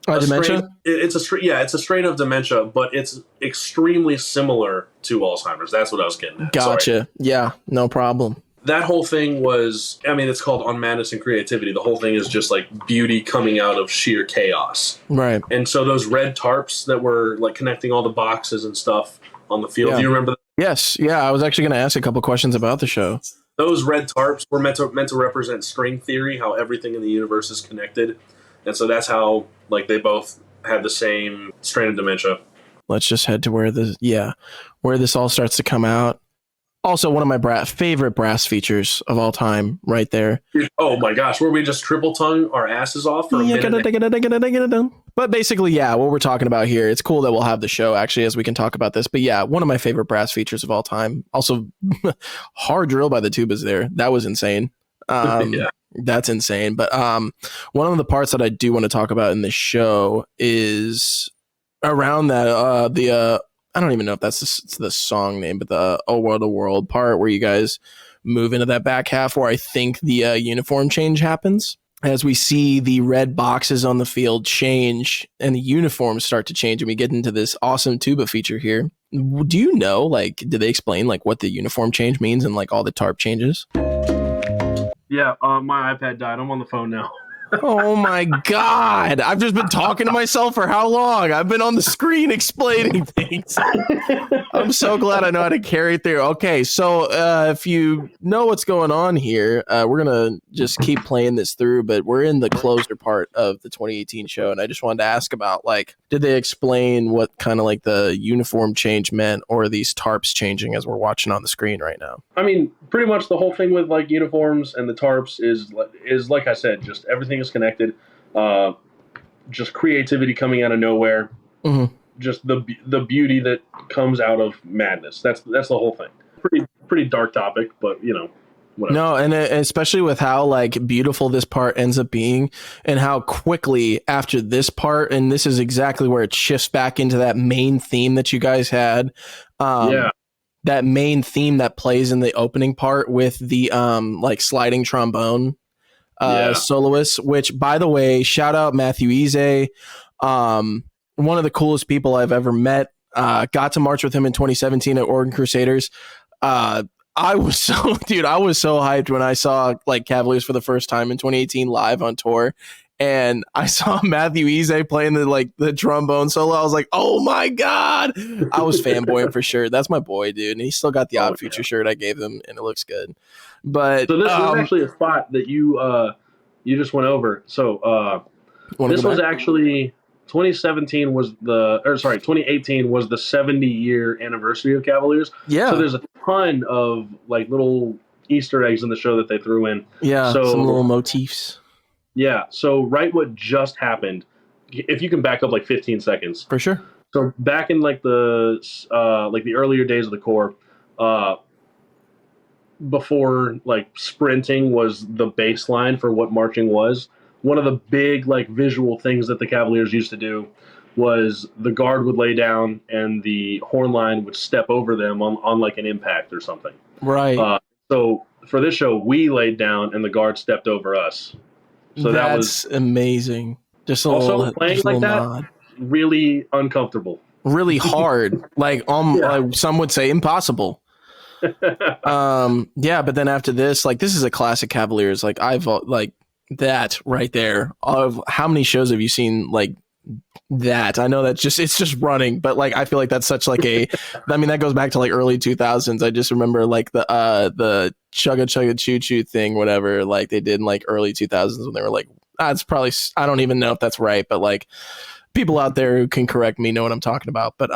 dementia? It's a strain of dementia, but it's extremely similar to Alzheimer's. That's what I was getting at. Gotcha. Sorry. Yeah, no problem. That whole thing was, it's called On Madness and Creativity. The whole thing is just like beauty coming out of sheer chaos. Right. And so those red tarps that were like connecting all the boxes and stuff on the field, do you remember that? Yes. Yeah, I was actually going to ask a couple questions about the show. Those red tarps were meant to represent string theory, how everything in the universe is connected. And so that's how like they both had the same strain of dementia. Let's just head to where this all starts to come out. Also, one of my favorite brass features of all time, right there. Oh my gosh, where we just triple tongue our asses off for a minute. But basically, what we're talking about here, it's cool that we'll have the show actually as we can talk about this. But yeah, one of my favorite brass features of all time. Also, hard drill by the tubas there. That was insane. That's insane. But one of the parts that I do want to talk about in this show is around that I don't even know if that's the song name, but the Oh What a World part where you guys move into that back half where I think the uniform change happens. As we see the red boxes on the field change and the uniforms start to change and we get into this awesome tuba feature here. Do you know, did they explain what the uniform change means and all the tarp changes? Yeah, my iPad died. I'm on the phone now. Oh my God. I've just been talking to myself for how long? I've been on the screen explaining things. I'm so glad I know how to carry through. Okay, so if you know what's going on here, we're going to just keep playing this through, but we're in the closer part of the 2018 show, and I just wanted to ask about, like, did they explain what kind of like the uniform change meant, or are these tarps changing as we're watching on the screen right now? I mean, pretty much the whole thing with like uniforms and the tarps is like I said, just everything is connected. Just creativity coming out of nowhere. Mm-hmm. Just the beauty that comes out of madness. That's the whole thing. Pretty dark topic, but you know, whatever. No, and especially with how like beautiful this part ends up being, and how quickly after this part, and this is exactly where it shifts back into that main theme that you guys had. Yeah. That main theme that plays in the opening part with the like sliding trombone soloist, which, by the way, shout out Matthew Eze, one of the coolest people I've ever met. Got to march with him in 2017 at Oregon Crusaders. I was so hyped when I saw like Cavaliers for the first time in 2018 live on tour. And I saw Matthew Eze playing the trombone solo. I was like, oh my God. I was fanboying for sure. That's my boy, dude. And he still got the Odd Future shirt I gave him, and it looks good. But so this is actually a spot that you just went over. So this was actually 2018 was the 70-year anniversary of Cavaliers. Yeah. So there's a ton of like little Easter eggs in the show that they threw in. Yeah. So some little motifs. Yeah. So right what just happened, if you can back up like 15 seconds. For sure. So back in like the earlier days of the Corps, before like sprinting was the baseline for what marching was, one of the big like visual things that the Cavaliers used to do was the guard would lay down and the horn line would step over them on like an impact or something. Right. So for this show, we laid down and the guard stepped over us. So that was amazing. Just a also little, playing just like that. Nod. Really uncomfortable. Really hard. Like some would say impossible. Yeah, but then after this, like, this is a classic Cavaliers. Like, I've like that right there. Of how many shows have you seen like that? I know that it's just running, but like I feel like that's such like a I mean, that goes back to like early 2000s. I just remember like the chugga chugga choo choo thing, whatever, like they did in like early 2000s when they were like, it's probably, I don't even know if that's right, but like people out there who can correct me know what I'm talking about. But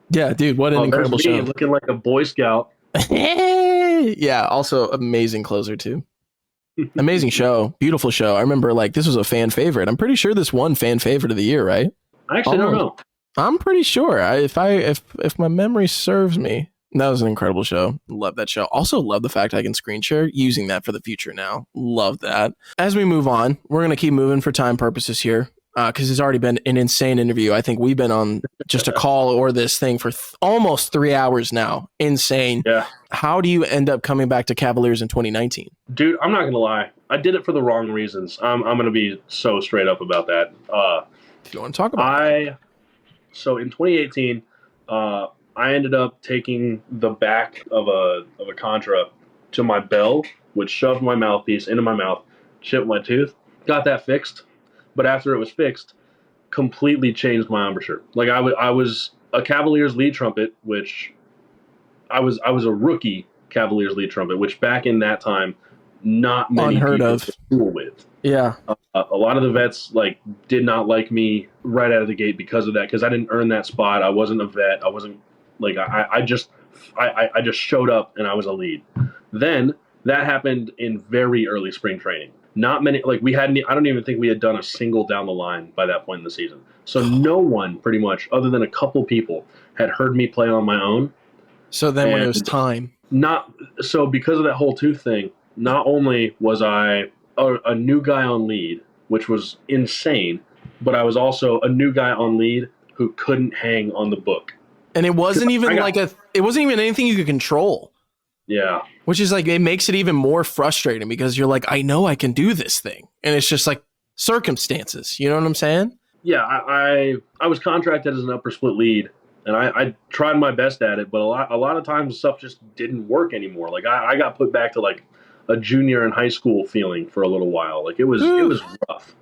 yeah, dude, what an incredible show. Looking like a Boy Scout. Yeah, also amazing closer too. Amazing show, beautiful show. I remember like this was a fan favorite. I'm pretty sure this won fan favorite of the year, right? I actually don't know. I'm pretty sure. If my memory serves me, that was an incredible show. Love that show. Also love the fact I can screen share, using that for the future now. Love that. As we move on, we're gonna keep moving for time purposes here. Because it's already been an insane interview. I think we've been on just a call or this thing for almost 3 hours now. Insane. Yeah. How do you end up coming back to Cavaliers in 2019? Dude, I'm not going to lie. I did it for the wrong reasons. I'm going to be so straight up about that. If you want to talk about that. So in 2018, I ended up taking the back of a Contra to my bell, which shoved my mouthpiece into my mouth, chipped my tooth, got that fixed. But after it was fixed, completely changed my embouchure. Like I was a Cavaliers lead trumpet, which I was a rookie Cavaliers lead trumpet, which back in that time, not many unheard people of. could fool with. Yeah, a lot of the vets like did not like me right out of the gate because of that, because I didn't earn that spot. I wasn't a vet. I wasn't like I just showed up and I was a lead. Then that happened in very early spring training. Not many, like we hadn't, I don't even think we had done a single down the line by that point in the season. So no one pretty much, other than a couple people, had heard me play on my own. So then when it was time. So because of that whole tooth thing, not only was I a new guy on lead, which was insane, but I was also a new guy on lead who couldn't hang on the book. And it wasn't even it wasn't even anything you could control. Yeah. Which is like, it makes it even more frustrating because you're like, I know I can do this thing. And it's just like circumstances. You know what I'm saying? Yeah. I was contracted as an upper split lead, and I tried my best at it, but a lot of times stuff just didn't work anymore. Like I got put back to like a junior in high school feeling for a little while. Like it was rough.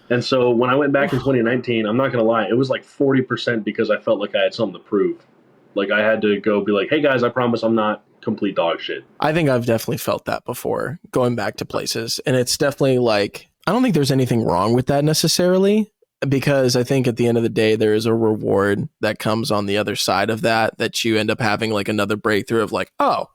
And so when I went back in 2019, I'm not going to lie, it was like 40% because I felt like I had something to prove. Like I had to go be like, hey guys, I promise I'm not complete dog shit. I think I've definitely felt that before going back to places. And it's definitely like, I don't think there's anything wrong with that necessarily, because I think at the end of the day, there is a reward that comes on the other side of that you end up having like another breakthrough of like, oh,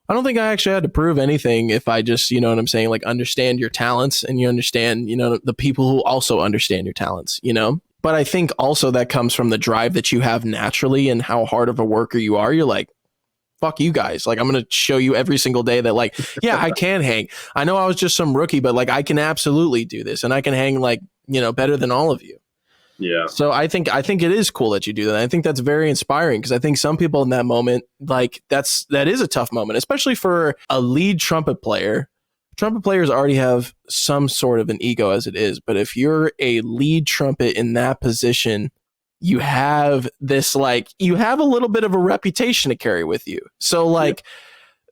I don't think I actually had to prove anything if I just, you know what I'm saying, like understand your talents and you understand, you know, the people who also understand your talents, you know? But I think also that comes from the drive that you have naturally and how hard of a worker you are. You're like, fuck you guys. Like, I'm going to show you every single day that like, yeah, I can hang. I know I was just some rookie, but like, I can absolutely do this and I can hang like, you know, better than all of you. Yeah. So I think it is cool that you do that. I think that's very inspiring because I think some people in that moment, like that is a tough moment, especially for a lead trumpet player. Trumpet players already have some sort of an ego as it is, but if you're a lead trumpet in that position, you have this like you have a little bit of a reputation to carry with you. So like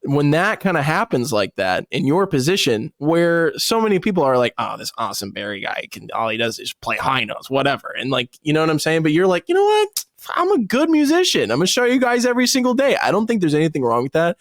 when that kind of happens like that in your position where so many people are like, oh, this awesome Barry guy all he does is play high notes, whatever. And like, you know what I'm saying? But you're like, you know what? I'm a good musician. I'm going to show you guys every single day. I don't think there's anything wrong with that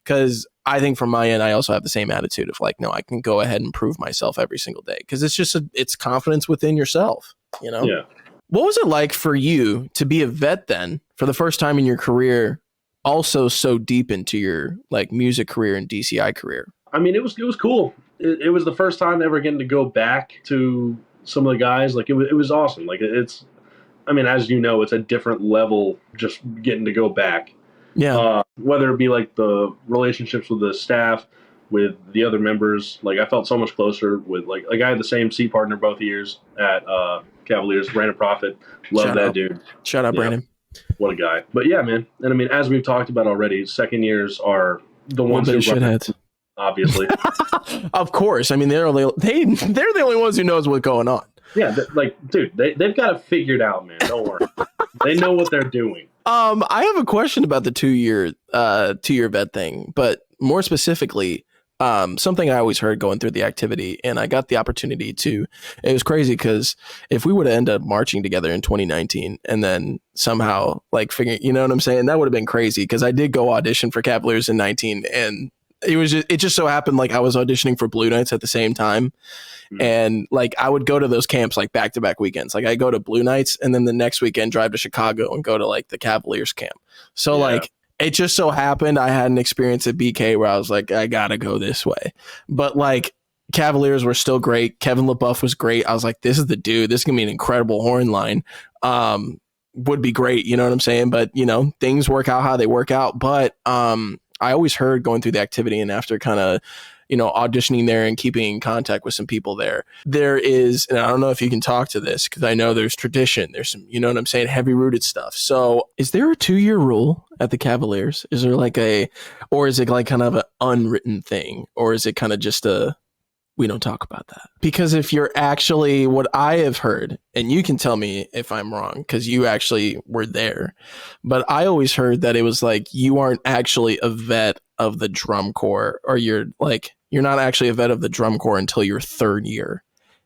because I think from my end, I also have the same attitude of like, no, I can go ahead and prove myself every single day because it's just it's confidence within yourself, you know? Yeah. What was it like for you to be a vet then for the first time in your career, also so deep into your like music career and DCI career? I mean, it was cool. It was the first time ever getting to go back to some of the guys. Like it was awesome. Like it's, I mean, as you know, it's a different level just getting to go back. Yeah. Whether it be like the relationships with the staff, with the other members, like I felt so much closer with like I had the same seat partner both years at Cavaliers, Brandon Prophet. Love that dude. Shout out, Brandon. What a guy. But yeah, man. And I mean, as we've talked about already, second years are the ones who shitheads. Obviously. Of course. I mean, they're the only ones who knows what's going on. Yeah, like, dude, they've got it figured out, man. Don't worry. They know what they're doing. I have a question about the 2-year vet thing, but more specifically, something I always heard going through the activity, and I got the opportunity to, it was crazy because if we would have ended up marching together in 2019 and then somehow like figuring, you know what I'm saying? That would have been crazy because I did go audition for Cavaliers in 19 and it just so happened like I was auditioning for Blue Knights at the same time. And like I would go to those camps like back-to-back weekends. Like I go to Blue Knights and then the next weekend drive to Chicago and go to like the Cavaliers camp. So like it just so happened I had an experience at BK where I was like, I gotta go this way. But like Cavaliers were still great. Kevin LaBeouf was great. I was like, this is the dude. This is gonna be an incredible horn line. Would be great, you know what I'm saying? But you know, things work out how they work out. But I always heard going through the activity and after kind of, you know, auditioning there and keeping in contact with some people there is, and I don't know if you can talk to this because I know there's tradition. There's some, you know what I'm saying, heavy rooted stuff. So is there a 2-year rule at the Cavaliers? Is there like or is it like kind of an unwritten thing? Or is it kind of just we don't talk about that? Because if you're actually, what I have heard, and you can tell me if I'm wrong because you actually were there, but I always heard that it was like you aren't actually a vet of the drum corps, or you're not actually a vet of the drum corps until your 3rd year.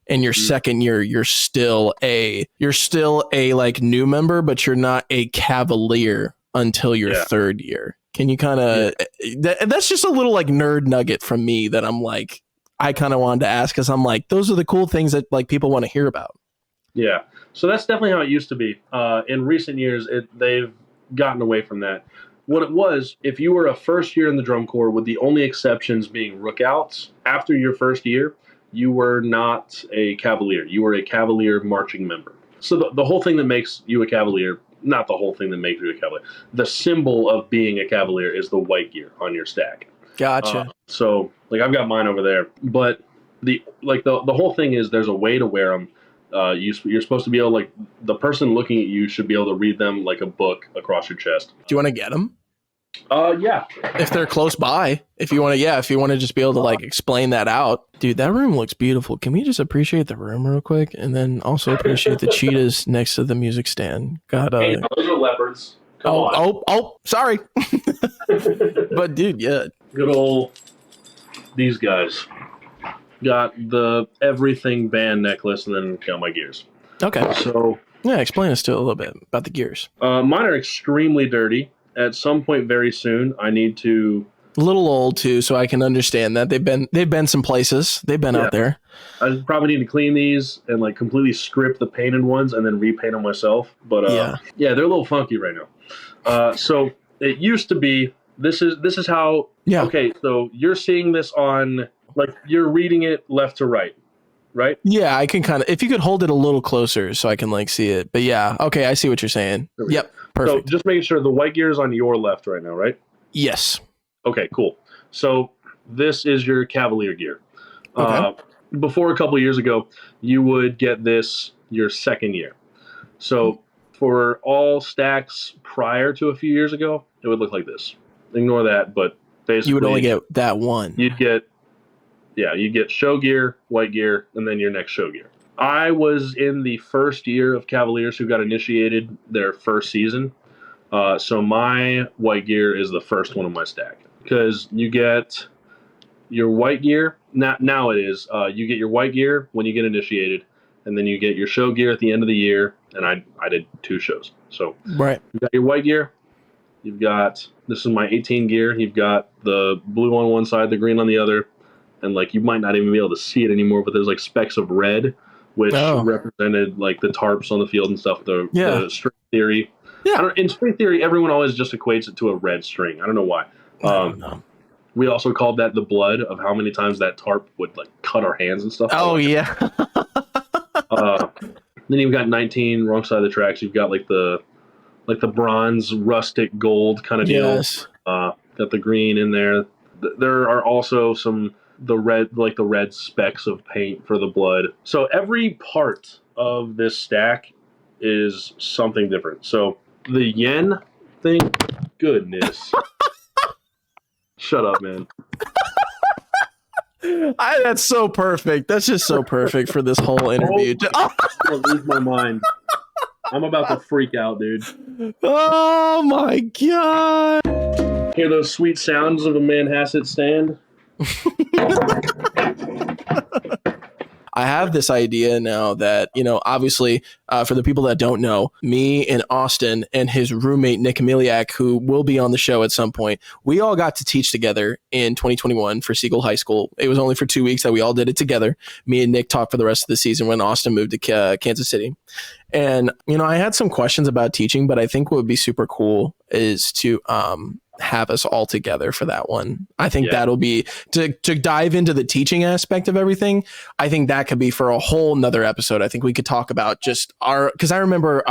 And your 2nd year, you're still a like new member, but you're not a Cavalier until your 3rd year. Can you kind of, that's just a little like nerd nugget from me that I'm like, I kind of wanted to ask because I'm like, those are the cool things that like people want to hear about. Yeah. So that's definitely how it used to be. In recent years, they've gotten away from that. What it was, if you were a first year in the drum corps, with the only exceptions being rookouts, after your first year, you were not a Cavalier. You were a Cavalier marching member. So the whole thing that makes you a Cavalier, not the whole thing that makes you a Cavalier, the symbol of being a Cavalier is the white gear on your stack. Gotcha. So like I've got mine over there, but the whole thing is there's a way to wear them. You're supposed to be able, like, the person looking at you should be able to read them like a book across your chest. Do you want to get them? Yeah. If they're close by, if you want to just be able to like explain that out. Dude, that room looks beautiful. Can we just appreciate the room real quick? And then also appreciate the cheetahs next to the music stand. Hey, no, those are leopards. Come on. Sorry. But dude, yeah. Good old these guys. Got the everything band necklace, and then got my gears. Okay. So yeah, explain us to a little bit about the gears. Mine are extremely dirty. At some point very soon, I need to. A little old too, so I can understand that they've been some places. They've been out there. I probably need to clean these and like completely strip the painted ones and then repaint them myself. But yeah, they're a little funky right now. So it used to be. This is how. Yeah. Okay, so you're seeing this on like you're reading it left to right. Right? Yeah, I can kind of, if you could hold it a little closer so I can like see it. But yeah, okay, I see what you're saying. Yep, perfect. So just making sure the white gear is on your left right now, right? Yes. Okay, cool. So this is your Cavalier gear. Okay. Before a couple of years ago, you would get this your second year. So for all stacks prior to a few years ago, it would look like this. Ignore that, but basically you would only get that one. You'd get show gear, white gear, and then your next show gear. I was in the first year of Cavaliers who got initiated their first season. So my white gear is the first one of my stack. Because you get your white gear, now it is, you get your white gear when you get initiated, and then you get your show gear at the end of the year, and I did 2 shows. So right. You've got your white gear, you've got, this is my 18 gear, you've got the blue on one side, the green on the other, and like you might not even be able to see it anymore, but there's like specks of red, which represented like the tarps on the field and stuff. The string theory. Yeah. In string theory, everyone always just equates it to a red string. I don't know why. We also called that the blood of how many times that tarp would like cut our hands and stuff. Oh yeah. Then you've got 19 wrong side of the tracks. You've got like the bronze rustic gold kind of deal. Yes. Got the green in there. There are also the red specks of paint for the blood. So every part of this stack is something different. So the yen thing, goodness. Shut up, man. That's so perfect. That's just so perfect for this whole interview. I'm gonna lose my mind. I'm about to freak out, dude. Oh my god. Hear those sweet sounds of a Manhasset stand? I have this idea now that, obviously, for the people that don't know, me and Austin and his roommate, Nick Emiliak, who will be on the show at some point, we all got to teach together in 2021 for Siegel High School. It was only for 2 weeks that we all did it together. Me and Nick talked for the rest of the season when Austin moved to Kansas City. And, I had some questions about teaching, but I think what would be super cool is to have us all together for that one. I think that'll be to dive into the teaching aspect of everything. I think that could be for a whole nother episode. I think we could talk about just because I remember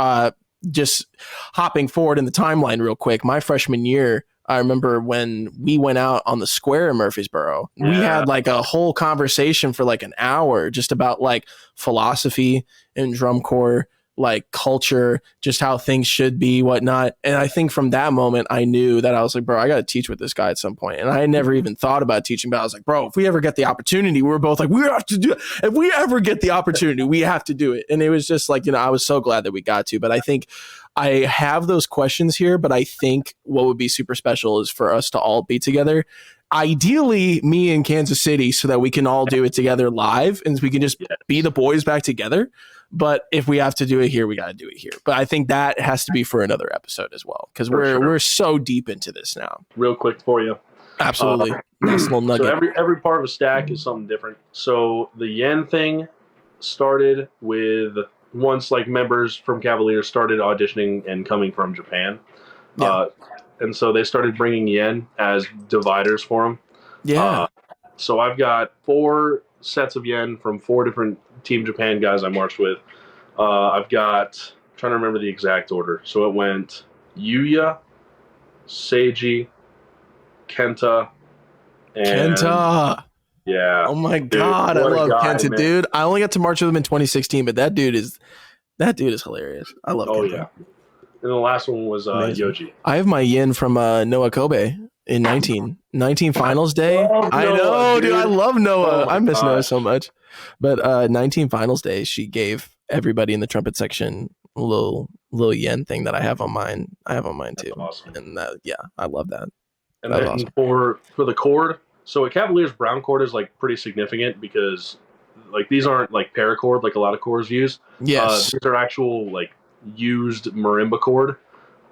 just hopping forward in the timeline real quick. My freshman year, I remember when we went out on the square in Murfreesboro, we had like a whole conversation for like an hour just about like philosophy and drum corps, like culture, just how things should be, whatnot. And I think from that moment, I knew that I was like, bro, I got to teach with this guy at some point. And I had never even thought about teaching, but I was like, bro, if we ever get the opportunity, we were both like, we have to do it. If we ever get the opportunity, we have to do it. And it was just like, I was so glad that we got to. But I think I have those questions here, but I think what would be super special is for us to all be together. Ideally, me in Kansas City, so that we can all do it together live and we can just be the boys back together. But if we have to do it here, we got to do it here. But I think that has to be for another episode as well, because we're so deep into this now. Real quick for you. Absolutely. Nice little nugget. So every part of a stack is something different. So the yen thing started with once like members from Cavaliers started auditioning and coming from Japan. Yeah. And so they started bringing yen as dividers for them. Yeah. So I've got 4 sets of yen from 4 different Team Japan guys I marched with. I've got, I'm trying to remember the exact order. So it went Yuya, Seiji, Kenta, and... Kenta! Yeah. Oh my God, I love Kenta, man. Dude. I only got to march with him in 2016, but that dude is hilarious. I love Kenta. Oh, yeah. And the last one was Yoji. I have my yin from Noah Kobe in 19 finals day. I know, dude. I love Noah. I miss Noah so much. But 19 finals day, she gave everybody in the trumpet section a little yen thing that I have on mine. I have on mine too. That's awesome. And I love that. And then awesome. for the chord, So a Cavaliers brown cord is like pretty significant because like these aren't like paracord like a lot of cords use. Yes. These are actual like used marimba cord.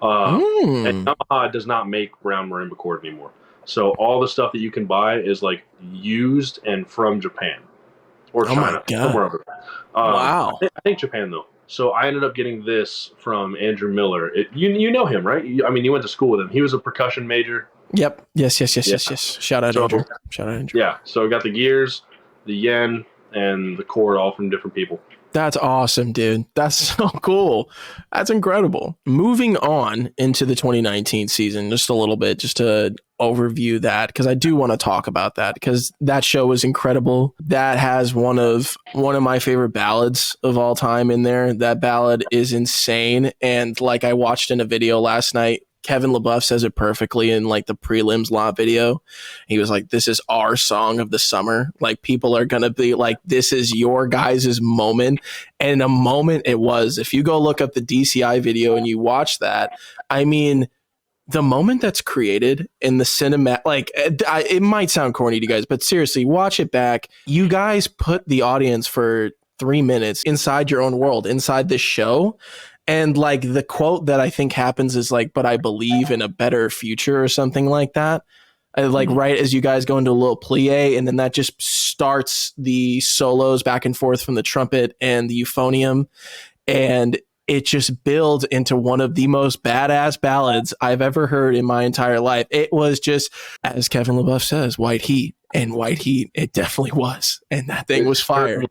And Yamaha does not make brown marimba cord anymore. So all the stuff that you can buy is like used and from Japan or China. My God. Somewhere over there. Wow. I think Japan though. So I ended up getting this from Andrew Miller. You know him, right? I mean, you went to school with him. He was a percussion major. Yep. Yes. Shout out Andrew. Yeah. So I got the gears, the yen, and the cord all from different people. That's awesome, dude. That's so cool. That's incredible. Moving on into the 2019 season, just a little bit, just to overview that, because I do want to talk about that, because that show was incredible. That has one of my favorite ballads of all time in there. That ballad is insane. And like I watched in a video last night, Kevin LaBeouf says it perfectly in like the prelims live video. He was like, this is our song of the summer. Like people are going to be like, this is your guys' moment. And a moment it was. If you go look up the DCI video and you watch that, I mean, the moment that's created in the cinema, like it might sound corny to you guys, but seriously, watch it back. You guys put the audience for 3 minutes inside your own world, inside this show. And like the quote that I think happens is like, but I believe in a better future or something like that. Like right as you guys go into a little plie, and then that just starts the solos back and forth from the trumpet and the euphonium. And it just builds into one of the most badass ballads I've ever heard in my entire life. It was just, as Kevin LaBeouf says, white heat, and white heat. It definitely was. And that thing was fire.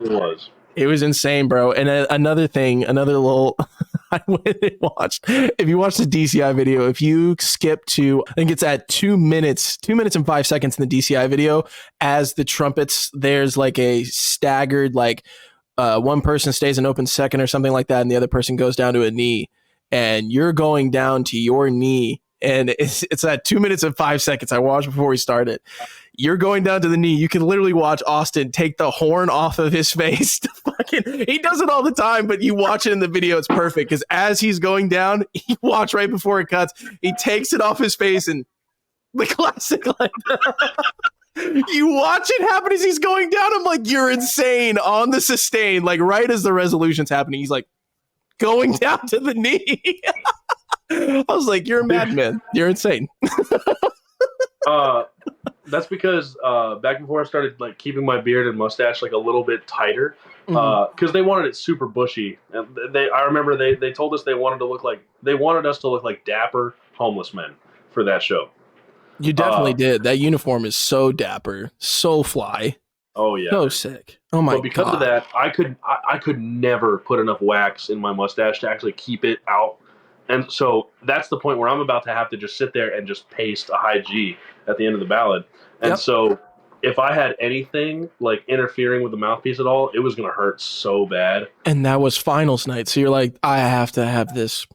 It was insane, bro. And another little, I went and watched, if you watch the DCI video, if you skip to, I think it's at 2 minutes and 5 seconds in the DCI video, as the trumpets, there's like a staggered, like one person stays an open second or something like that, and the other person goes down to a knee, and you're going down to your knee. And it's at 2 minutes and 5 seconds. I watched before we started. You're going down to the knee. You can literally watch Austin take the horn off of his face. He does it all the time, but you watch it in the video. It's perfect because as he's going down, you watch right before it cuts. He takes it off his face, and the classic like you watch it happen as he's going down. I'm like, you're insane on the sustain. Like right as the resolution's happening, he's like going down to the knee. I was like, you're a madman. You're insane. That's because back before I started like keeping my beard and mustache like a little bit tighter, because they wanted it super bushy. And I remember they told us they wanted us to look like dapper homeless men for that show. You definitely did. That uniform is so dapper, so fly. Oh yeah, so sick. Oh my god! But because of that, I could never put enough wax in my mustache to actually keep it out. And so that's the point where I'm about to have to just sit there and just paste a high G at the end of the ballad. And so if I had anything like interfering with the mouthpiece at all, it was going to hurt so bad. And that was finals night. So you're like, I have to have this.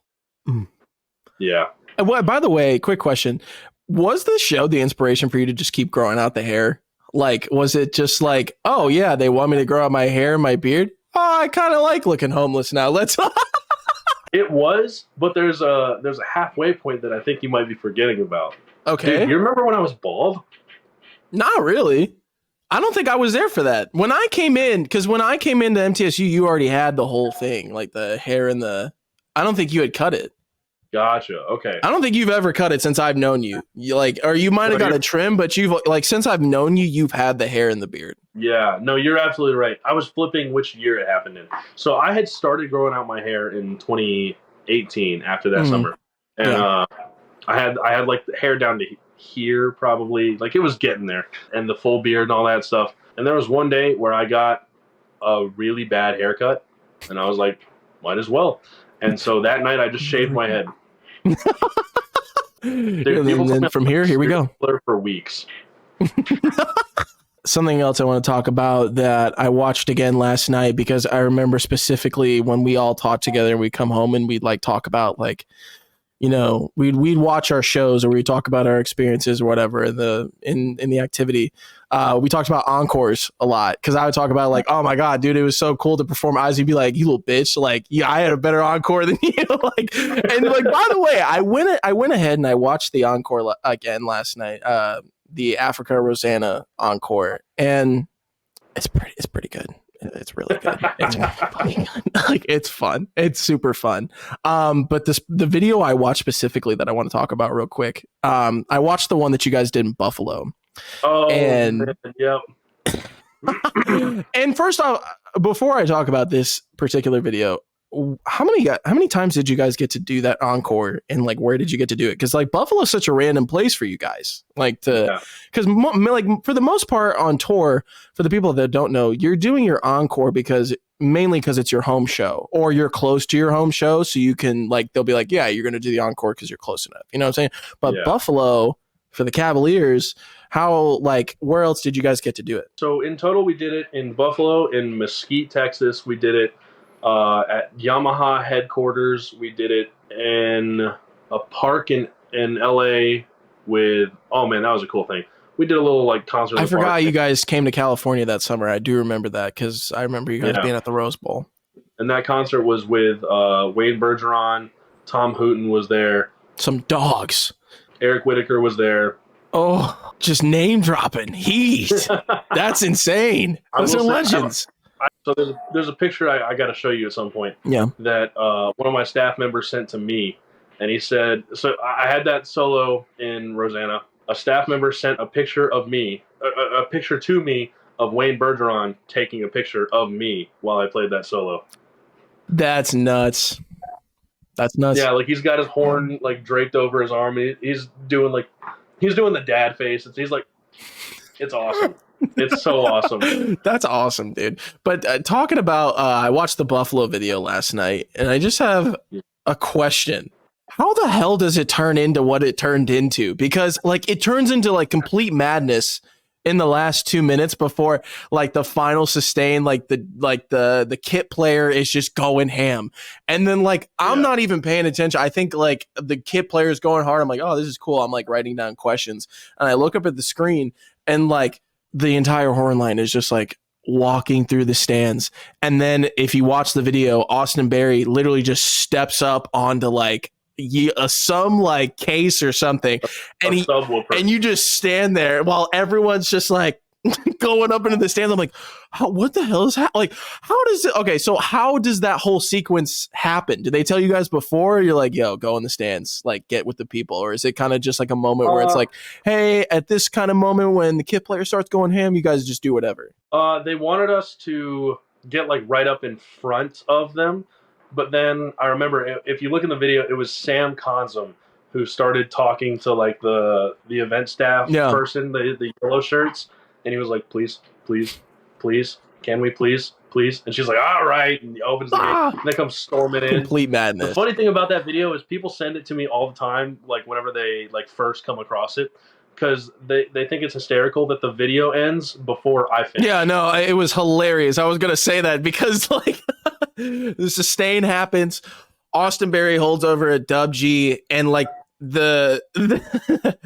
Yeah. And by the way, quick question. Was the show the inspiration for you to just keep growing out the hair? Like, was it just like, oh yeah, they want me to grow out my hair and my beard? Oh, I kind of like looking homeless now. Let's... It was, but there's a halfway point that I think you might be forgetting about. Okay. Dude, you remember when I was bald? Not really. I don't think I was there for that. When I came in, because when I came into MTSU, you already had the whole thing, like the hair and the... I don't think you had cut it. Gotcha. Okay. I don't think you've ever cut it since I've known you. You like, or you might have got a trim, but you've like since I've known you, you've had the hair and the beard. Yeah. No, you're absolutely right. I was flipping which year it happened in. So I had started growing out my hair in 2018 after that summer, and I had like the hair down to here probably, like it was getting there, and the full beard and all that stuff. And there was one day where I got a really bad haircut, and I was like, might as well. And so that night I just shaved my head. And then from here we go. For weeks. Something else I want to talk about that I watched again last night, because I remember specifically when we all talked together and we'd come home and we'd like talk about like, you know, we'd watch our shows or we'd talk about our experiences or whatever in the activity. We talked about encores a lot, because I would talk about like, oh my god, dude, it was so cool to perform. You'd be like, you little bitch, like, yeah, I had a better encore than you. Like, and like, by the way, I went ahead and I watched the encore again last night. the Africa Rosanna encore, and it's pretty good. It's really good. It's really fucking good. Like, it's fun. It's super fun. But the video I watched specifically that I want to talk about real quick. I watched the one that you guys did in Buffalo. Oh, and man, yep. And first off, before I talk about this particular video, how many times did you guys get to do that encore, and like where did you get to do it? Because like Buffalo is such a random place for you guys, like because like for the most part on tour, for the people that don't know, you're doing your encore mainly because it's your home show or you're close to your home show, so you can like they'll be like, yeah, you're gonna do the encore because you're close enough, you know what I'm saying? But Buffalo for the Cavaliers, where else did you guys get to do it? So in total, we did it in Buffalo, in Mesquite, Texas. We did it at Yamaha headquarters. We did it in a park in LA with, oh man, that was a cool thing. We did a little like concert. I forgot you guys came to California that summer. I do remember that because I remember you guys being at the Rose Bowl. And that concert was with Wayne Bergeron, Tom Hooten was there. Some dogs. Eric Whitaker was there. Oh, just name dropping. That's insane. Those are legends. So there's a picture I got to show you at some point. Yeah. That one of my staff members sent to me, and he said, so I had that solo in Rosanna. A staff member sent a picture of me, a picture to me of Wayne Bergeron taking a picture of me while I played that solo. That's nuts. Yeah, like he's got his horn like draped over his arm. He's doing the dad face. It's awesome. It's so awesome. That's awesome, dude. But talking about, I watched the Buffalo video last night, and I just have a question. How the hell does it turn into what it turned into? Because like it turns into like complete madness in the last 2 minutes before like the final sustain, like the kit player is just going ham. And then like, I'm not even paying attention. I think like the kit player is going hard. I'm like, oh, this is cool. I'm like writing down questions, and I look up at the screen, and like the entire horn line is just like walking through the stands. And then if you watch the video, Austin Berry literally just steps up onto like some like case or something, and you just stand there while everyone's just like going up into the stands. I'm like, what the hell is like? How does it? Okay, so how does that whole sequence happen? Did they tell you guys before? You're like, yo, go in the stands, like get with the people, or is it kind of just like a moment where it's like, hey, at this kind of moment when the kit player starts going ham, you guys just do whatever? They wanted us to get like right up in front of them. But then I remember, if you look in the video, it was Sam Consum who started talking to like the event staff person, the yellow shirts, and he was like, please, can we please? And she's like, all right, and he opens the gate, and they come storming in. Complete madness. The funny thing about that video is people send it to me all the time, like whenever they like first come across it, because they think it's hysterical that the video ends before I finish. Yeah, no, it was hilarious. I was going to say that because like the sustain happens, Austin Berry holds over a Dub G, and like the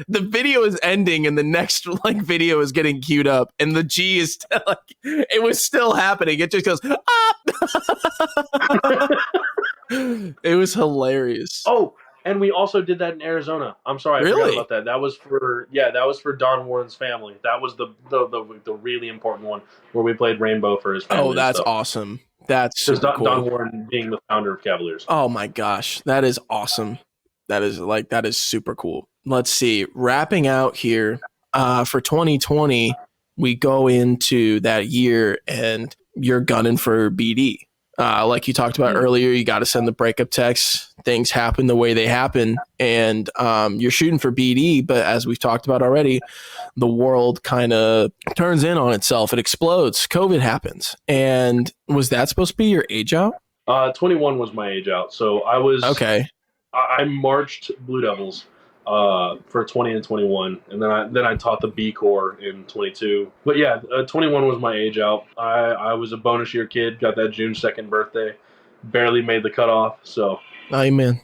video is ending and the next like video is getting queued up, and the G is still, like, it was still happening. It just goes up. It was hilarious. Oh, and we also did that in Arizona. I'm sorry, I forgot about that. That was for Don Warren's family. That was the really important one where we played Rainbow for his family. Oh, that's awesome. That's super cool. Don Warren being the founder of Cavaliers. Oh my gosh, that is awesome. That is super cool. Let's see. Wrapping out here for 2020, we go into that year and you're gunning for BD. Like you talked about earlier, you got to send the breakup text. Things happen the way they happen, and you're shooting for BD. But as we've talked about already, the world kind of turns in on itself. It explodes. COVID happens. And was that supposed to be your age out? 21 was my age out. So I was okay. I marched Blue Devils for 20 and 21, and then I taught the B Corps in 22. But yeah, 21 was my age out. I was a bonus year kid, got that June 2nd birthday, barely made the cutoff. So amen.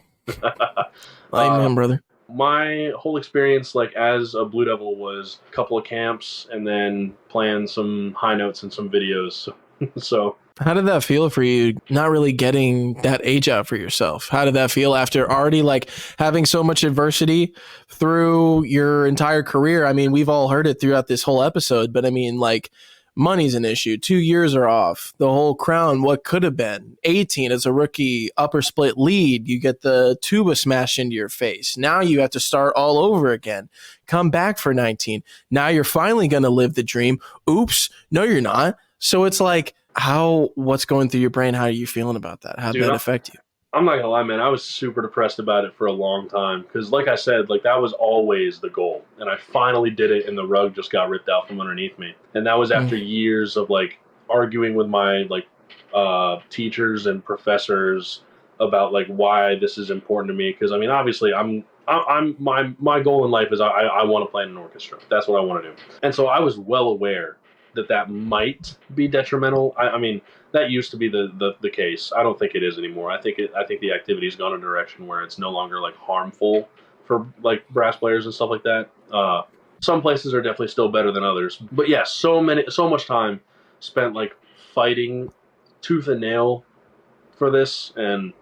Amen, brother. My whole experience, like as a Blue Devil, was a couple of camps and then playing some high notes and some videos. So How did that feel for you, not really getting that age out for yourself? How did that feel after already like having so much adversity through your entire career? I mean, we've all heard it throughout this whole episode, but I mean, like, money's an issue. 2 years are off. The whole crown, what could have been. 18 as a rookie, upper split lead. You get the tuba smashed into your face. Now you have to start all over again. Come back for 19. Now you're finally going to live the dream. Oops. No, you're not. So it's like, what's going through your brain? How are you feeling about that? How did that affect you? I'm not gonna lie, man. I was super depressed about it for a long time because, like I said, like that was always the goal, and I finally did it, and the rug just got ripped out from underneath me. And that was after years of like arguing with my teachers and professors about like why this is important to me. Because I mean, obviously, my goal in life is I want to play in an orchestra. That's what I want to do. And so I was well aware that might be detrimental. I mean, that used to be the case. I don't think it is anymore. I think the activity's gone a direction where it's no longer like harmful for like brass players and stuff like that. Some places are definitely still better than others. But yeah, so much time spent like fighting tooth and nail for this, and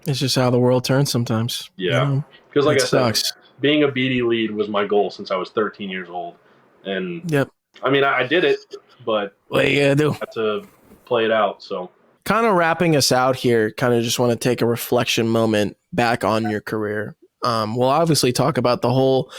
it's just how the world turns sometimes. Yeah, because like I said, being a BD lead was my goal since I was 13 years old, and yep. I mean, I did it, but what you gotta do? I had to play it out. So, kind of wrapping us out here, kind of just want to take a reflection moment back on your career. We'll obviously talk about the whole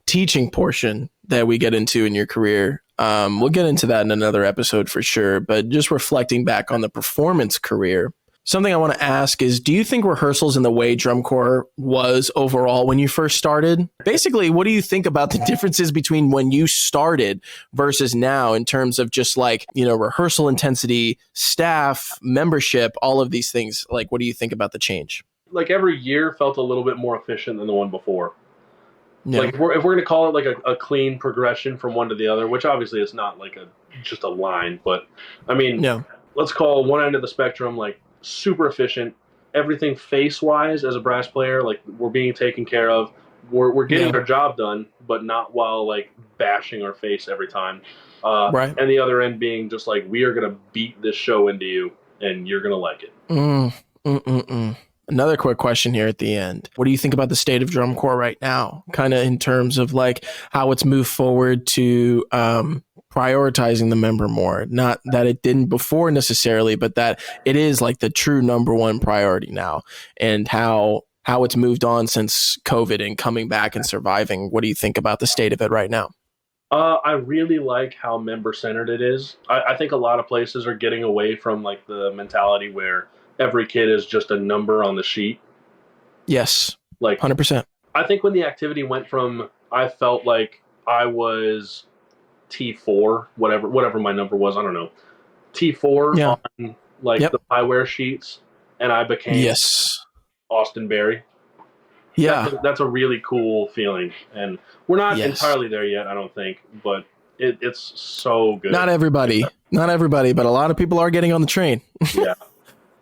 teaching portion that we get into in your career. We'll get into that in another episode for sure, but just reflecting back on the performance career. Something I want to ask is, do you think rehearsals and the way drum corps was overall when you first started? Basically, what do you think about the differences between when you started versus now in terms of just like, rehearsal intensity, staff, membership, all of these things? Like, what do you think about the change? Like every year felt a little bit more efficient than the one before. Yeah. Like if we're going to call it like a clean progression from one to the other, which obviously it's not like just a line, but I mean, let's call one end of the spectrum like super efficient. Everything face wise as a brass player, like we're being taken care of. We're getting our job done, but not while like bashing our face every time. Right. And the other end being just like, we are gonna beat this show into you, and you're gonna like it. Another quick question here at the end. What do you think about the state of drum corps right now? Kind of in terms of like how it's moved forward to prioritizing the member more. Not that it didn't before necessarily, but that it is like the true number one priority now, and how it's moved on since COVID and coming back and surviving. What do you think about the state of it right now? I really like how member-centered it is. I think a lot of places are getting away from like the mentality where every kid is just a number on the sheet. Yes, like 100%. I think when the activity went from, I felt like I was T4, whatever my number was, I don't know, T4 on like the Pieware sheets, and I became Austin Berry. Yeah, that's a really cool feeling, and we're not entirely there yet, I don't think, but it's so good. Not everybody, but a lot of people are getting on the train. Yeah.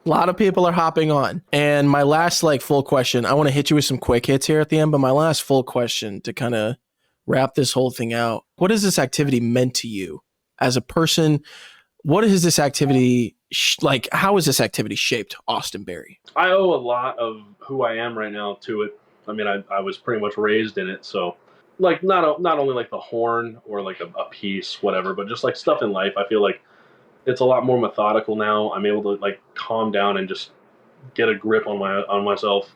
A lot of people are hopping on. And my last full question, I want to hit you with some quick hits here at the end, but my last full question to kind of wrap this whole thing out. What has this activity meant to you as a person? What is this activity how has this activity shaped Austin Berry? I owe a lot of who I am right now to it. I mean, I was pretty much raised in it. So like not only like the horn or like a piece, whatever, but just like stuff in life. I feel like it's a lot more methodical now. I'm able to like calm down and just get a grip on myself.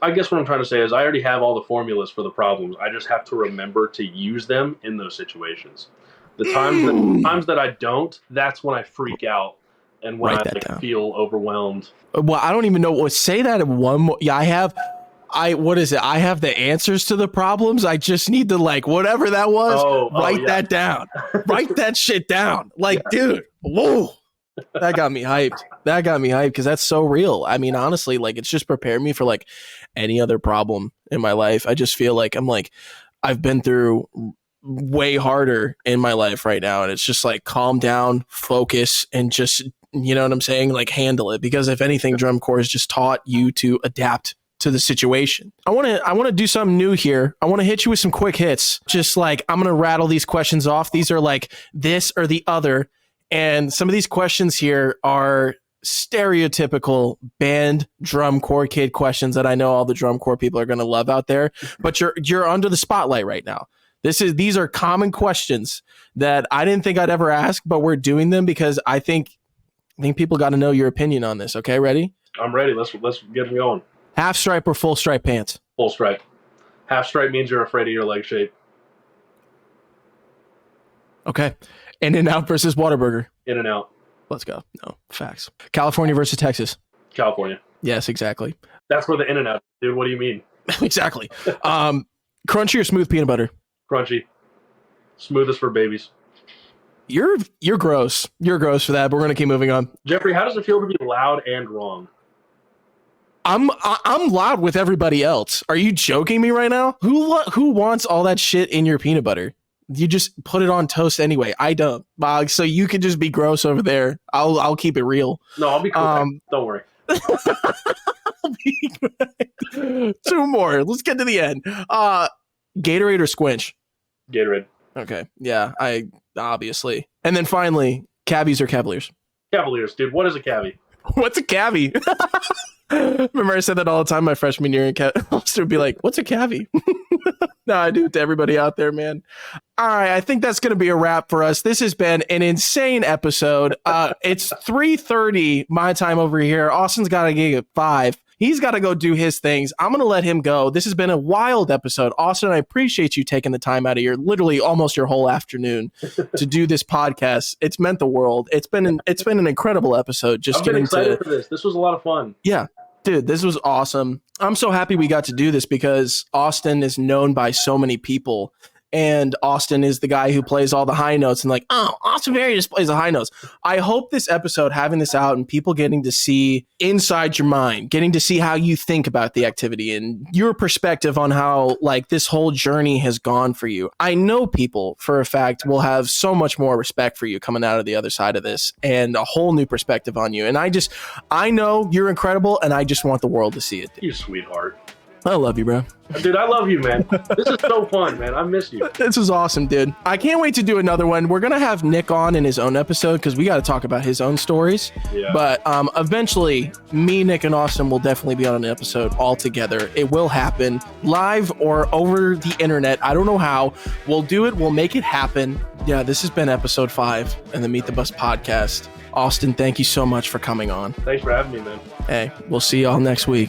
I guess what I'm trying to say is I already have all the formulas for the problems. I just have to remember to use them in those situations. The times that I don't, that's when I freak out and when I feel overwhelmed. Well, I don't even know. Say that in one more. Yeah, what is it? I have the answers to the problems. I just need to whatever that was, write that down. Write that shit down. Dude, whoa. That got me hyped. Because that's so real. I mean, honestly, it's just prepared me for any other problem in my life. I just feel like I've been through way harder in my life right now. And it's just calm down, focus, and just, you know what I'm saying? Handle it. Because if anything, drum corps has just taught you to adapt to the situation. I want to do something new here. I want to hit you with some quick hits. Just I'm going to rattle these questions off. These are this or the other. And some of these questions here are stereotypical band drum corps kid questions that I know all the drum corps people are going to love out there, but you're under the spotlight right now. These are common questions that I didn't think I'd ever ask, but we're doing them because I think people got to know your opinion on this. Okay, ready? I'm ready. Let's get them going. Half stripe or full stripe pants? Full stripe. Half stripe means you're afraid of your leg shape. Okay. In-N-Out versus Whataburger? In-N-Out. Let's go. No, facts. California versus Texas? California. Yes, exactly. That's where the In-N-Out, dude. What do you mean? Exactly. Crunchy or smooth peanut butter? Crunchy. Smoothest for babies. You're gross. You're gross for that, but we're gonna keep moving on. Jeffrey, how does it feel to be loud and wrong? I'm loud with everybody else. Are you joking me right now? Who wants all that shit in your peanut butter? You just put it on toast anyway. I don't. So you can just be gross over there. I'll keep it real. No, I'll be cool. Don't worry. Two more. Let's get to the end. Gatorade or Squinch? Gatorade. Okay. Yeah, I obviously. And then finally, Cavies or Cavaliers? Cavaliers, dude. What is a cavie? What's a cavie? Remember I said that all the time my freshman year in Austin would be like, what's a cavie? No, I do it to everybody out there, man. All right, I think that's going to be a wrap for us. This has been an insane episode. It's 3:30 my time over here. Austin's got a gig at 5. He's got to go do his things. I'm going to let him go. This has been a wild episode. Austin, I appreciate you taking the time out of literally almost your whole afternoon to do this podcast. It's meant the world. It's been an incredible episode. I've been excited for this. This was a lot of fun. Yeah. Dude, this was awesome. I'm so happy we got to do this because Austin is known by so many people. And Austin is the guy who plays all the high notes and like, oh, Austin Berry just plays the high notes. I hope this episode, having this out and people getting to see inside your mind, getting to see how you think about the activity and your perspective on how like this whole journey has gone for you. I know people for a fact will have so much more respect for you coming out of the other side of this and a whole new perspective on you. And I know you're incredible and I just want the world to see it. You sweetheart. I love you, bro. Dude, I love you, man. This is so fun, man. I miss you. This is awesome, dude. I can't wait to do another one. We're going to have Nick on in his own episode because we got to talk about his own stories. Yeah. But eventually, me, Nick, and Austin will definitely be on an episode all together. It will happen live or over the internet. I don't know how. We'll do it. We'll make it happen. Yeah, this has been episode 5 in the Meet the Bus podcast. Austin, thank you so much for coming on. Thanks for having me, man. Hey, we'll see y'all next week.